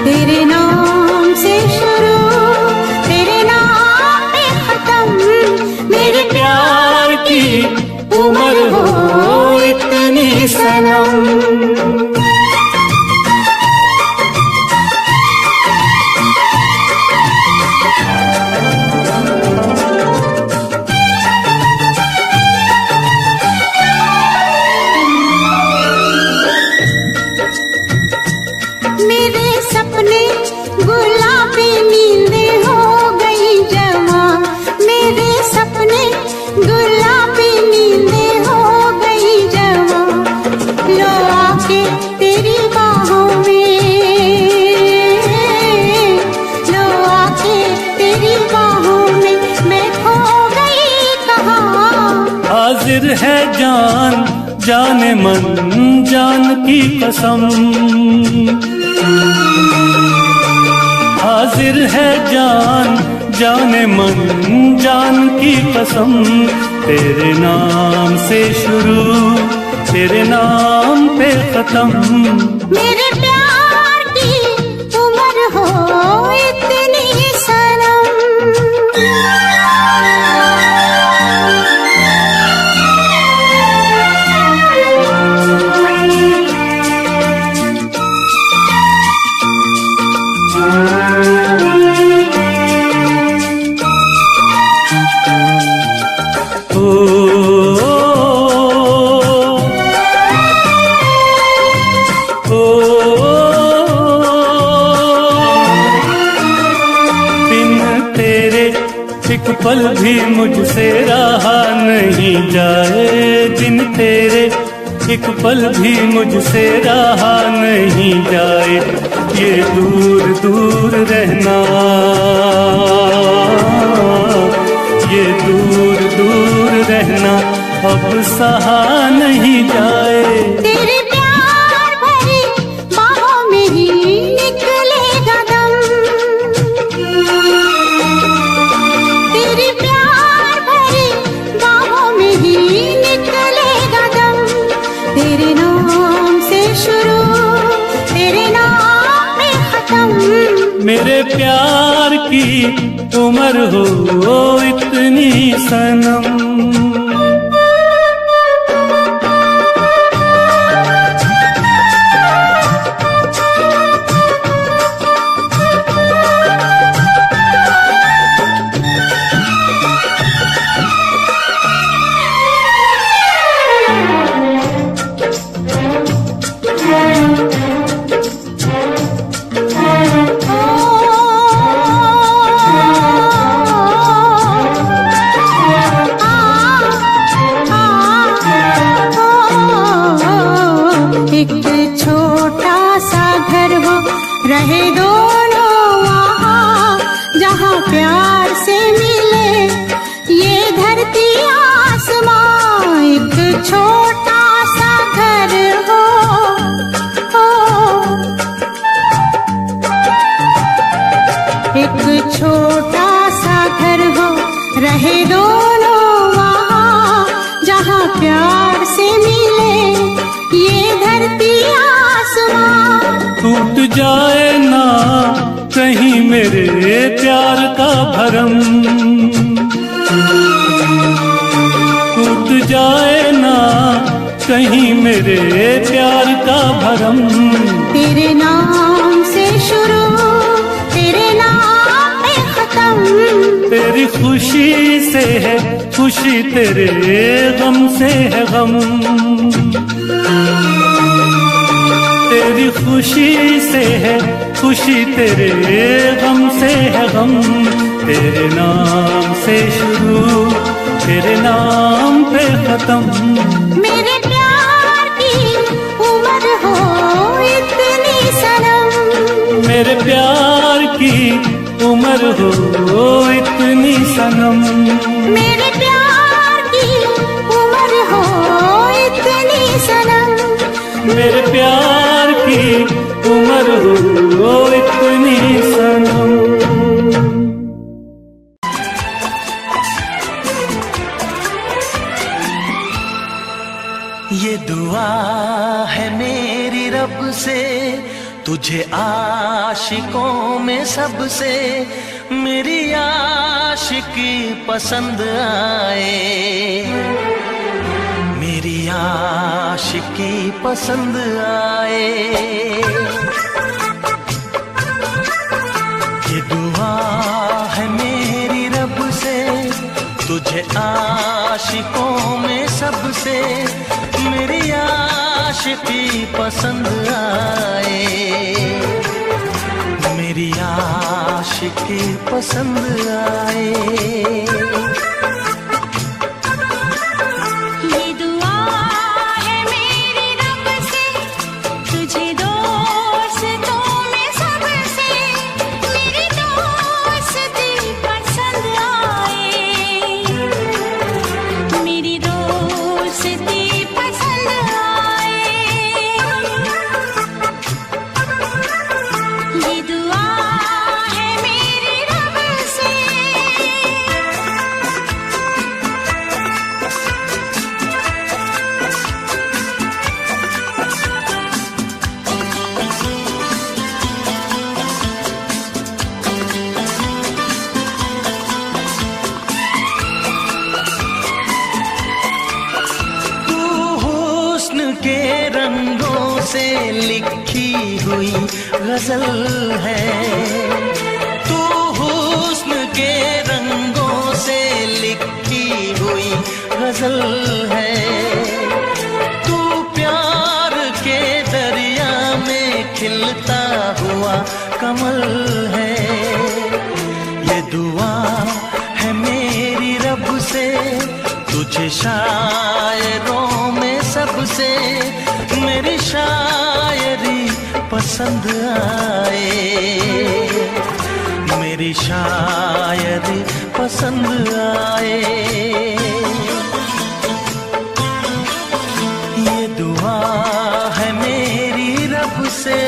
तेरे नाम से शुरू तेरे नाम पे खत्म, मेरे प्यार की उम्र हो इतनी सनम। मेरे सपने गुलाबी नींदें हो गई जमा, मेरे सपने गुलाबी नींदें हो गई जमा। लो आके तेरी बाहों में, लो आके तेरी बाहों में मैं खो गई कहाँ। हाजिर है जान जाने मन जान की कसम, हाजिर है जान जाने मन जान की कसम। तेरे नाम से शुरू तेरे नाम पे खत्म, मेरे प्यार की उम्र हो इतनी सनम। एक पल भी मुझसे रहा नहीं जाए, दिन तेरे एक पल भी मुझसे रहा नहीं जाए। ये दूर दूर रहना, ये दूर दूर रहना अब सहा नहीं जाए। तेरे प्यार भरी बाहों में ही निकलेगा दम, तेरे प्यार भरी बाहों में ही निकलेगा दम। तेरे नाम से शुरू तेरे नाम में खत्म, मेरे प्यार की उम्र हो इतनी सनम। रहे दोनों वहाँ जहाँ प्यार से मिले। ये धरती आसमां एक छोटा सा घर हो, एक छोटा सा घर हो, रहे दोनों वहाँ जहाँ प्यार से मिले। ये धरती आसमां टूट जाए ना कहीं मेरे प्यार का भरम, टूट जाए ना कहीं मेरे प्यार का भरम। तेरे नाम से शुरू, तेरे नाम पे खत्म। तेरी खुशी से है खुशी, तेरे गम से है गम। तेरी खुशी से है खुशी, तेरे गम से है गम। तेरे नाम से शुरू, तेरे नाम पे खत्म। मेरे प्यार की उम्र हो इतनी सनम, मेरे प्यार की उम्र हो इतनी सनम। मेरे प्यार की उम्र हो इतनी सनम। मेरे प्यार की उम्र हो इतनी सनम। ये दुआ है मेरी रब से, तुझे आशिकों में सबसे मेरी आशिकी पसंद आए, मेरी आशिकी पसंद आए। ये दुआ है मेरी रब से, तुझे आशिकों में सबसे मेरी आशिकी पसंद आए, मेरी आशिकी पसंद आए। ये दुआ है मेरी रब से, तुझे दोस्तों में सबसे मेरी दोस्ती पसंद आए, मेरी दोस्ती पसंद आए। ये दुआ है मेरी रब से। तू हुस्न के रंगों से लिखी हुई गजल है, तू हुस्न के रंगों से लिखी हुई गजल है। तू प्यार के दरिया में खिलता हुआ कमल है। ये दुआ है मेरी रब से, तुझे शायरों में सबसे मेरी शायरी पसंद आए, मेरी शायरी पसंद आए। ये दुआ है मेरी रब से।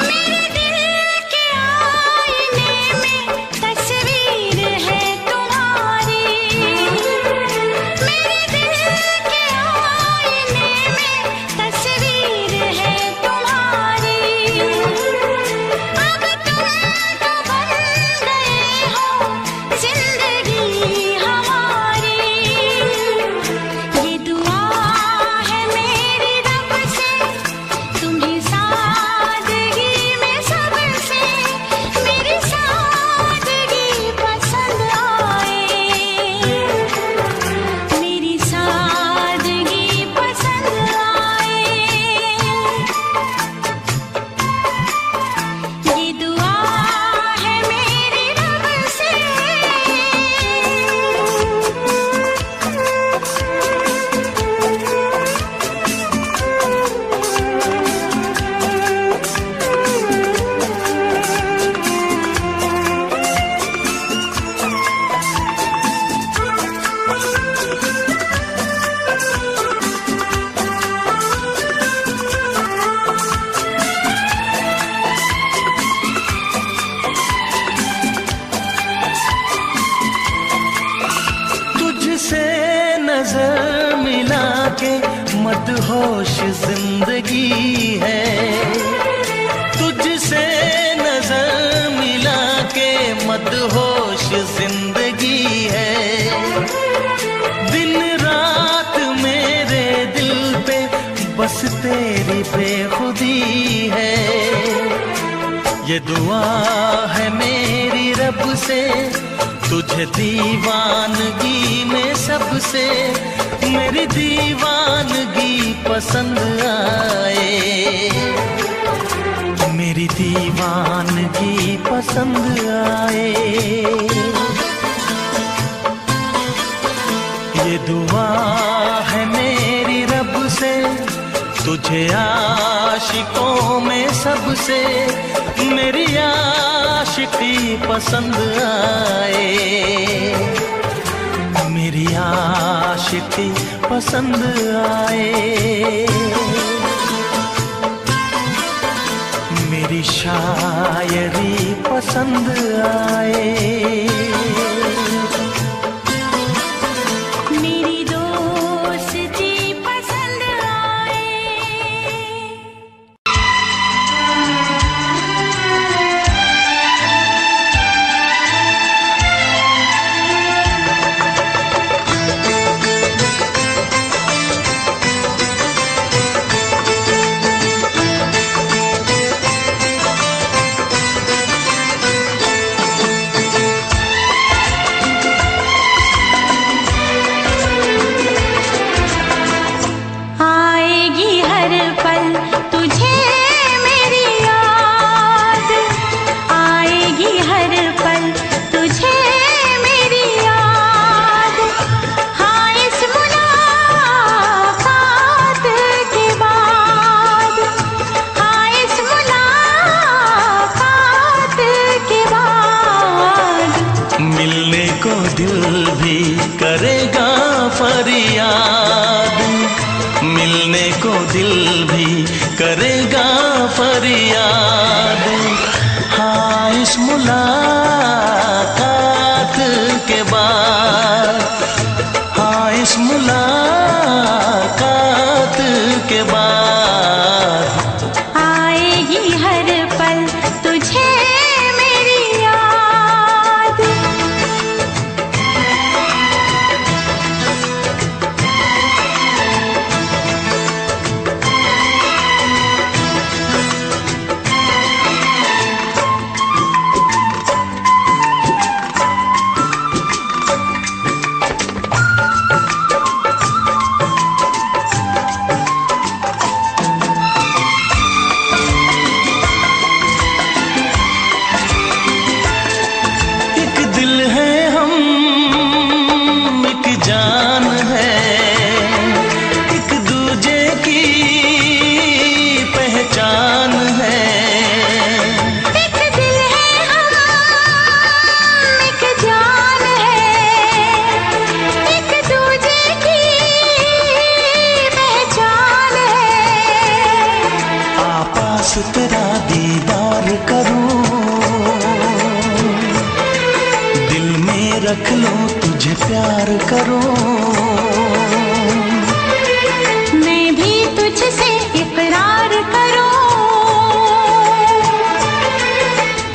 मेरे दिल के नजर मिला के मदहोश जिंदगी है, तुझसे नजर मिला के मदहोश जिंदगी है। दिन रात मेरे दिल पे बस तेरी बेखुदी है। ये दुआ है मेरी रब से, तुझे दीवानगी में सबसे मेरी दीवानगी पसंद आए, मेरी दीवानगी पसंद आए। ये दुआ है मेरी रब से, तुझे आशिकों में सबसे मेरी आशिकी पसंद आए, मेरी आशिकी पसंद आए। मेरी शायरी पसंद आए, मेरी दोस्ती पसंद आए। आएगी हर पल तुझे मेरी याद, आएगी हर पल तुझे मेरी याद। हाँ इस मुलाकात के बाद, हाँ इस मुलाकात के बाद मिलने को दिल भी करेगा फरियाद, मिलने को दिल भी करेगा फरियाद। हाँ इस मुलाकात के बाद, हाँ इस मुलाकात के बाद आएगी हर पल तुझे मेरी याद। एक दिल है हम, एक जान है, एक दूजे की पहचान है। एक दिल है हम, एक जान है, एक दूजे की पहचान है। आपास तेरा दीदार करूं, दिल में रख लो तुझे प्यार करूं। मैं भी तुझसे इकरार करूं,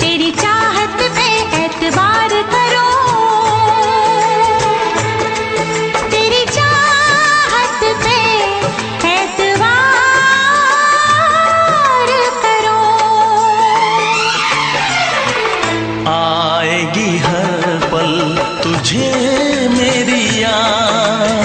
तेरी चाहत पे एतबार करूं, तेरी चाहत पे एतबार करूं। आएगी हर पल तुझे मेरी याद,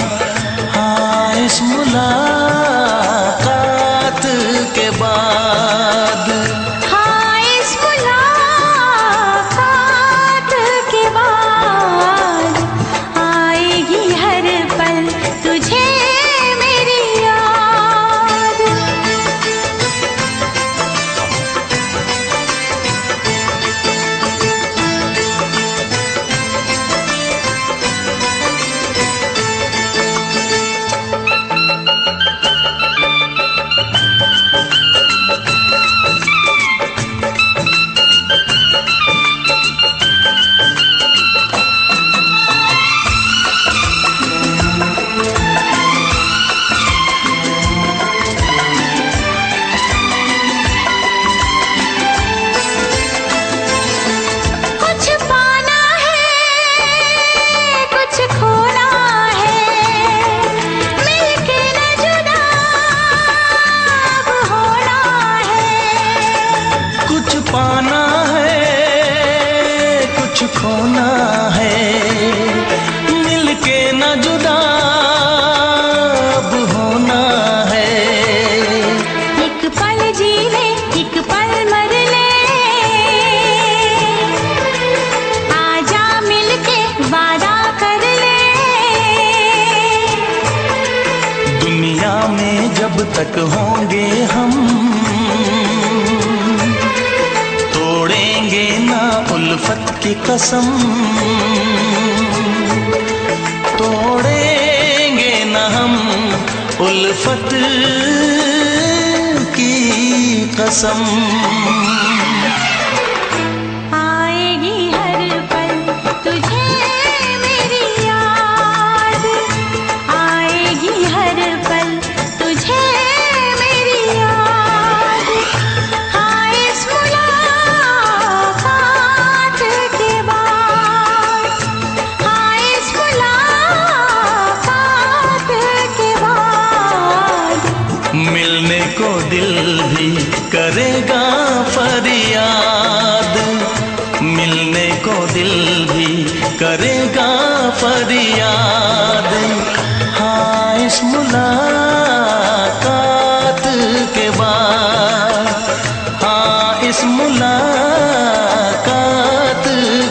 कुछ खोना है, मिलके न जुदा अब होना है। एक पल जी ले, एक पल मर ले, आजा मिलके वादा कर ले। दुनिया में जब तक होंगे हम, तोड़ेंगे ना उल्फत की कसम, तोड़ेंगे ना हम उल्फत की कसम। आएगी हर पल तुझे मेरी याद, आएगी हर पल तुझे मेरी याद। हाँ इस मुलाकात के बाद, हाँ इस मुलाकात के बाद, मिलने को दिल भी करेगा फरियाद, मिलने को दिल भी करेगा फरियाद। हाँ इस मुलाकात के बाद, हाँ इस मुलाकात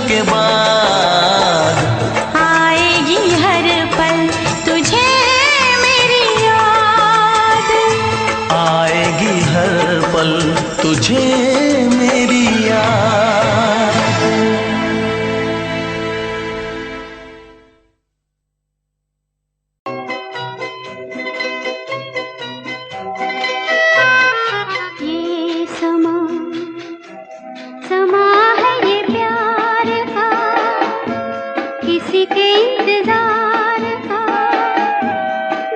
के बाद, आएगी हर पल तुझे मेरी याद। आएगी हर पल तुझे मेरी याद। ये समा समा है ये प्यार का, किसी के इंतजार का।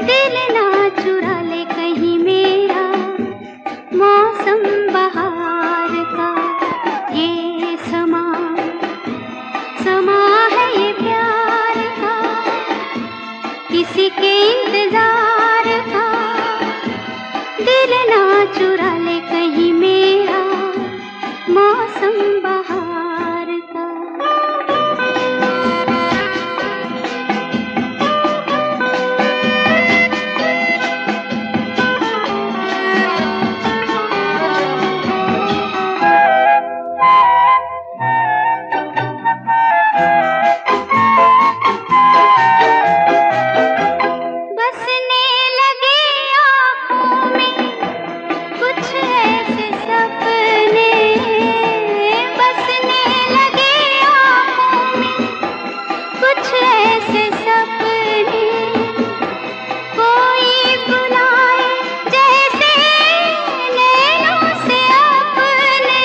दिल ना चुरा ले कहीं मेरा, मौसम बहार का। ये समा समा है ये प्यार का, किसी के इंतजार का। दिल ना चुरा ले कहीं मेरा, मौसम बहार का। बसने लगे आँखों में कुछ ऐसे सपने, बसने लगे आँखों में कुछ ऐसे सपने। कोई बुलाए जैसे नैनों से अपने,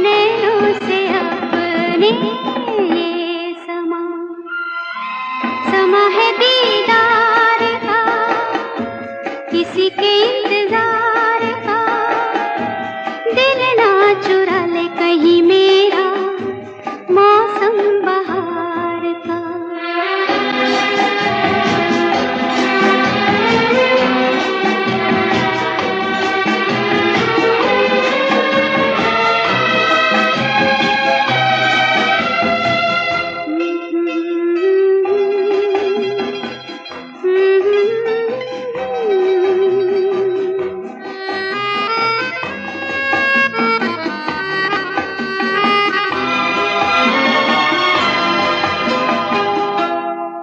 नैनों से अपने। ये समा समा है दीदार का, किसी के इंतजार का। दिल ना चुरा ले कहीं मेरा, मौसम बहार का।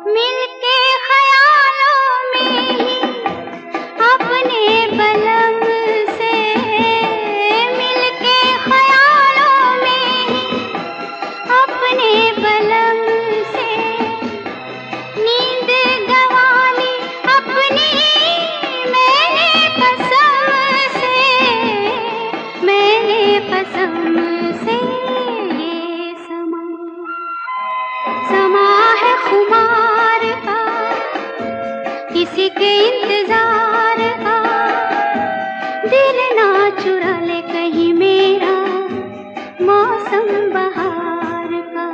मिलके ख्यालों में ही अपने बलम से, मिलके ख्यालों में ही अपने बलम से। नींद गंवाली अपनी मैंने कसम से, मैंने कसम से। ये समा समा है खुमार का, किसी के इंतजार का। दिल ना चुरा ले कहीं मेरा, मौसम बहार का।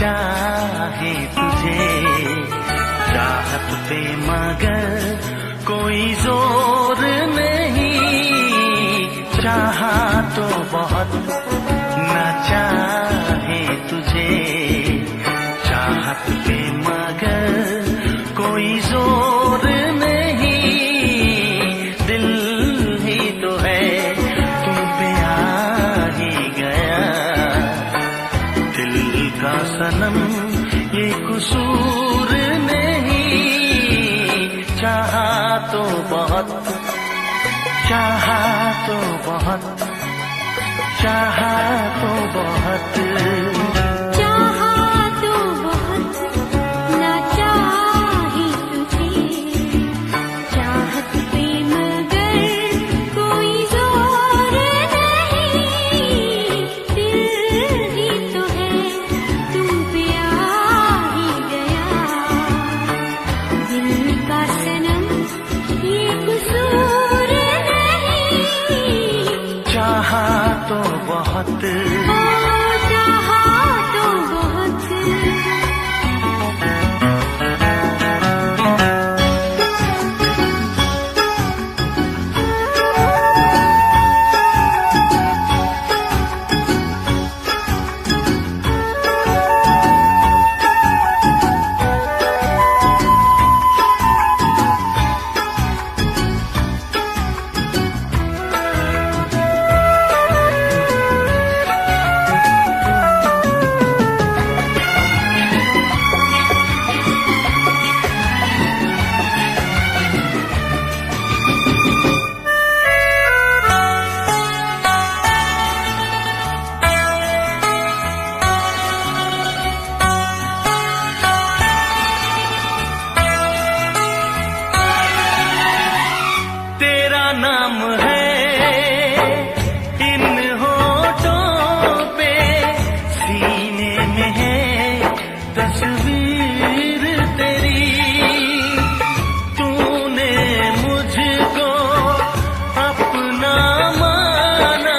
चाहे तुझे चाहत पे मगर कोई जोर नहीं, चाहा तो बहुत न चाहे तुझे चाहत पे मगर कोई जोर नहीं, दिल ही तो है तुम पे आ ही गया, दिल का सनम ये कसूर नहीं, चाहा तो बहुत, चाहा तो बहुत, चाहा तो बहुत, चाहा तो बहुत ना चाहे तुझे चाहत पे मगर कोई जोर नहीं, दिल ही तो है तुम पे आ ही गया, दिल का सनम ये कसूर नहीं, चाहा तो बहुत, चाहा तो बहुत। तेरा नाम है इन होठों पे, सीने में है तस्वीर तेरी, तूने मुझको अपना माना,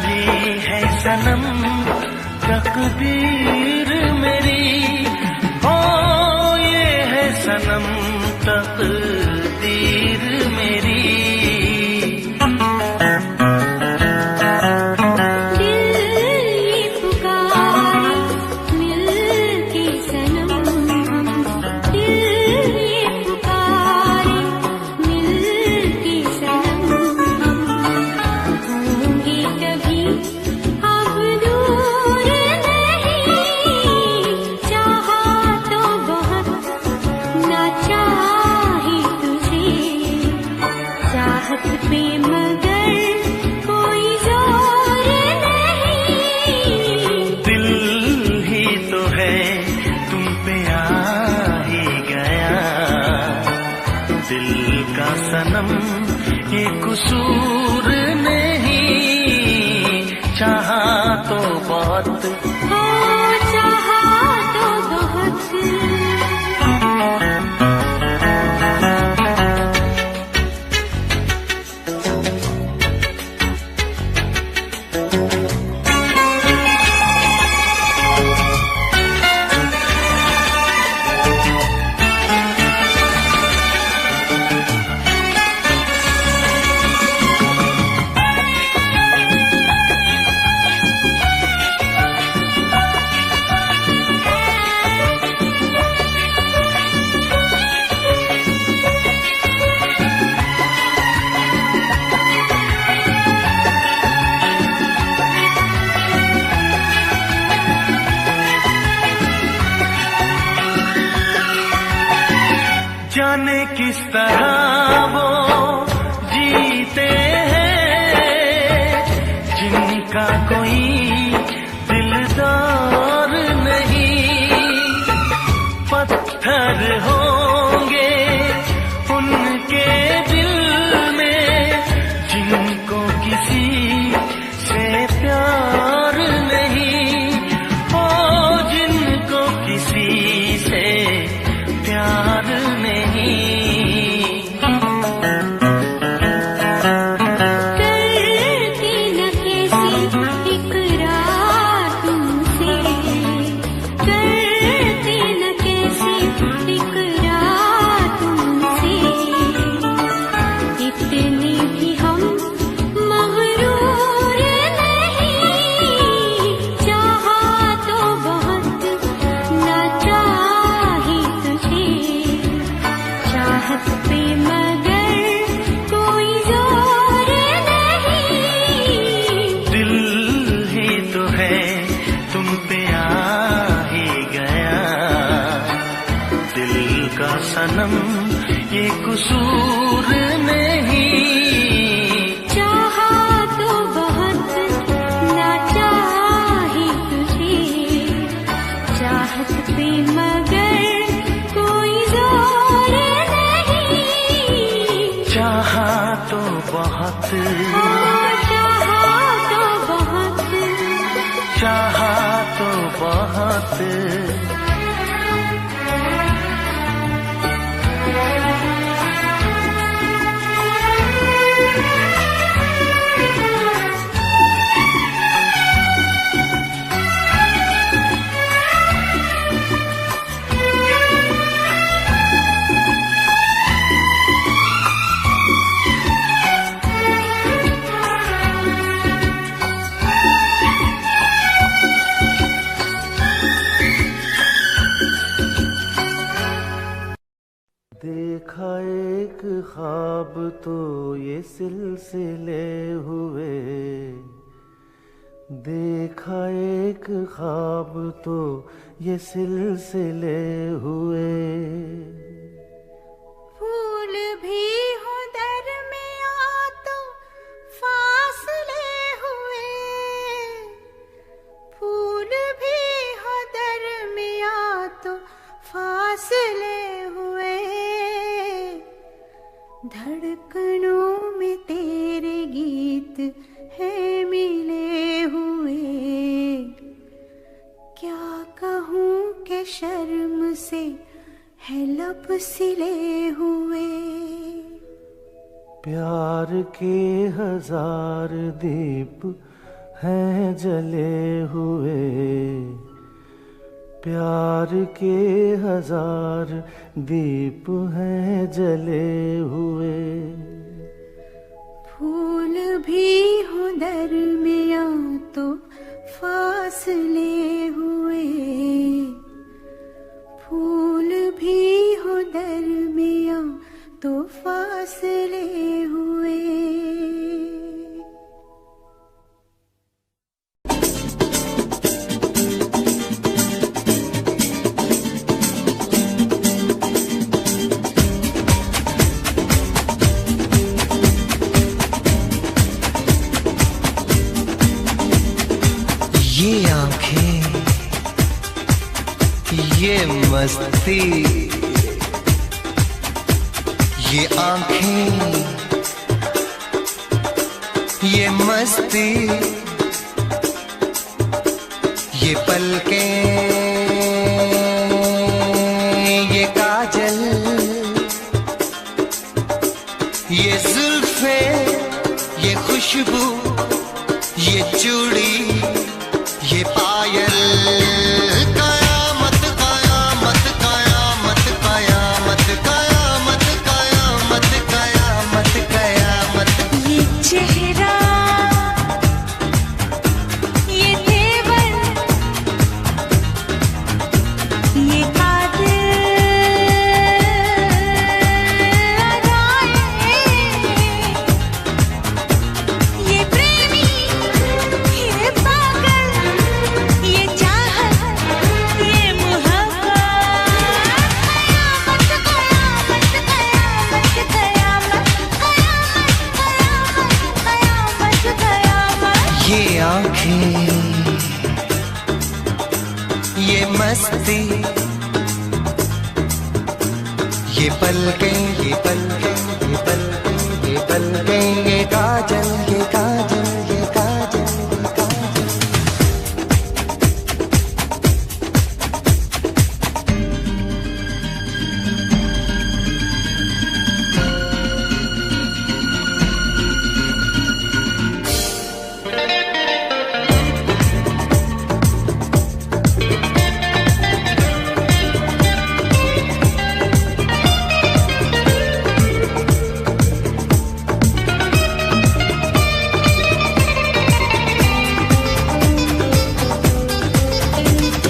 ये है सनम तकदीर मेरी, ओ ये है सनम तकदीर मेरी, दिल ये पुकारे मिल के सनम हम, दिल ये पुकारे मिल के सनम हम, होंगे कभी अब दूर नहीं, चाहा तो बहुत ना चाहे तुझे चाहत पे मगर कोई जोर नहीं, दिल ही तो है तुम पे आ ही गया, दिल का सनम ये कसूर नहीं, चाहा तो बहुत, हो चाहा तो बहुत। जाने किस तरह वो जीते हैं जिनका कोई दिलदार नहीं, पत्थर होंगे उनके दिल में जिनको किसी से प्यार नहीं, ओ जिनको किसी से प्यार नहीं, कसूर नहीं। चाहा तो बहुत ना चाही तुझे, चाहत पे मगर कोई जोर नहीं। चाहा तो बहुत, चाहा तो बहुत, चाहा तो बहुत। देखा एक ख्वाब तो ये सिलसिले हुए, देखा एक ख्वाब तो ये सिलसिले हुए। फूल भी हो दरमियां तो फासले हुए, फूल भी हो दरमियां तो फासले हुए। धड़कनों में तेरे गीत है मिले हुए। क्या कहूँ कि शर्म से है लब सिले हुए। प्यार के हजार दीप हैं जले हुए, प्यार के हजार दीप हैं जले हुए। फूल भी हो दरमियां तो फासले हुए, फूल भी हो दरमियां तो फासले हुए। ये आंखें, ये मस्ती, ये आंखें, ये मस्ती, ये पलकें, ये काजल, ये जुल्फे, ये खुशबू, ये चूड़ी, ये पायल। कयामत कयामत कयामत कयामत कयामत कयामत कयामत कयामत। ये चेहरा, ये तेवर, ये ये प्रेमी, ये पागल, ये चाहत, ये मोहब्बत। कयामत कयामत कयामत कयामत कयामत कयामत। ये आंखें, ये मस्ती, ये पलकें, ये पलकें, ये पलकें, ये पलकें, ये काजल, ये काजल, ये काजल, ये काजल।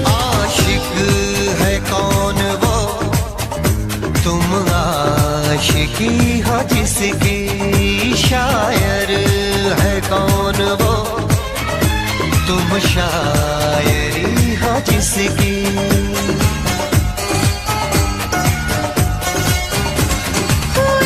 आशिक है कौन वो, तुम आशिकी हो जिसकी, शायर है कौन वो, तुम शायरी हो जिसकी। हुए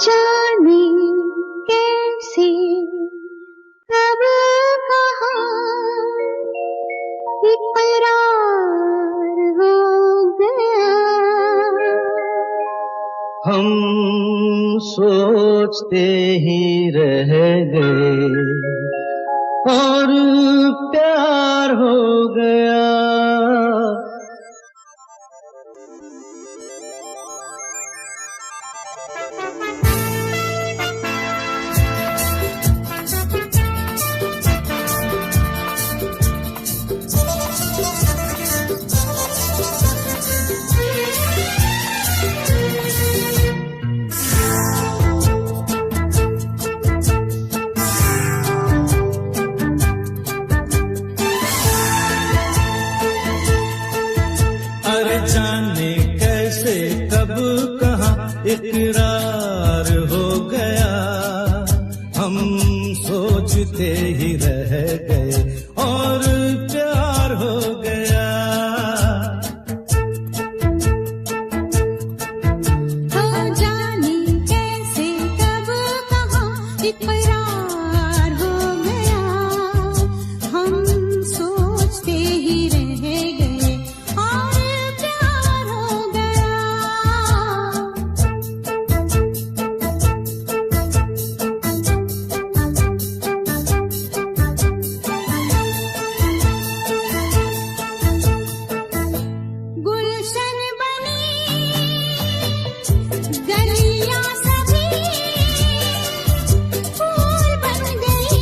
जाने कैसे कब कहाँ इकरार हो गया। हम सोचते ही रह गए और प्यार हो गया। जाने कैसे कब कहाँ इकरार हो गया। हम सोचते ही रह गए और प्यार हो गया। हो जाने कैसे कब कहाँ इकरार हो गया। हम सोचते ही रह गए और प्यार हो गया। गुलशन बनी गलियां सभी फूल बन गई।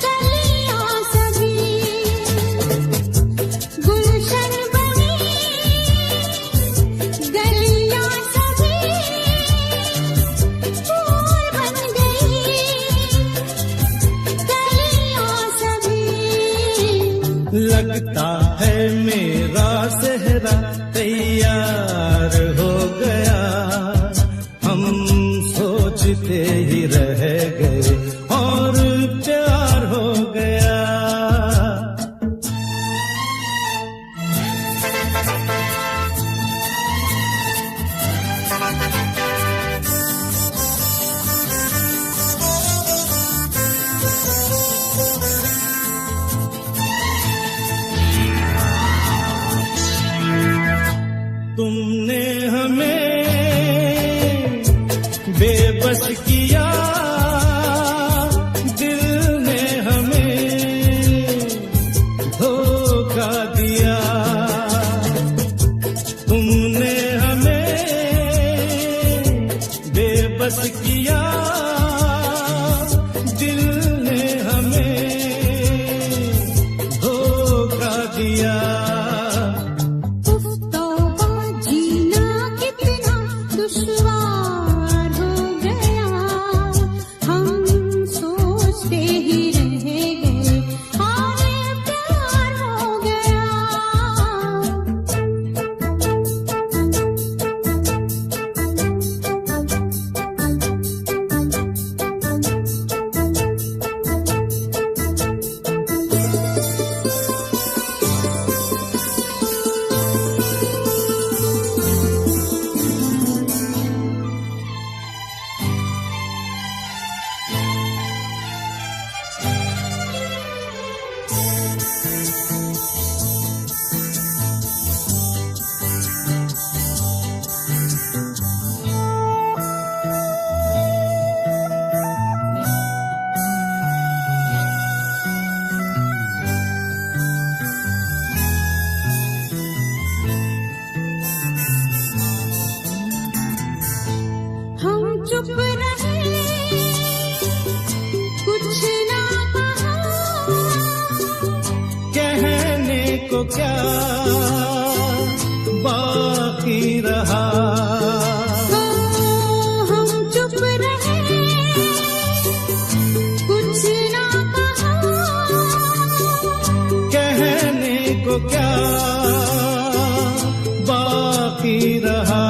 गलियां सभी गुलशन बनी गलियां सभी फूल बन गई। गलियां सभी लगता है मेरा सेहरा तैयार हो गया। हम सोचते ही रह गए और प्यार हो गया। तुमने हमें बेबस किया, दिल ने हमें धोखा दिया। तुमने हमें बेबस किया, दिल ने हमें धोखा दिया। जीना कितना दुश्वार हो गया। हम सोचते ही रह गए और प्यार हो गया। हम चुप रहे, कुछ ना कहा। कहने को क्या बाकी रहा। हम चुप रहे, कुछ ना कहा। कहने को क्या बाकी रहा।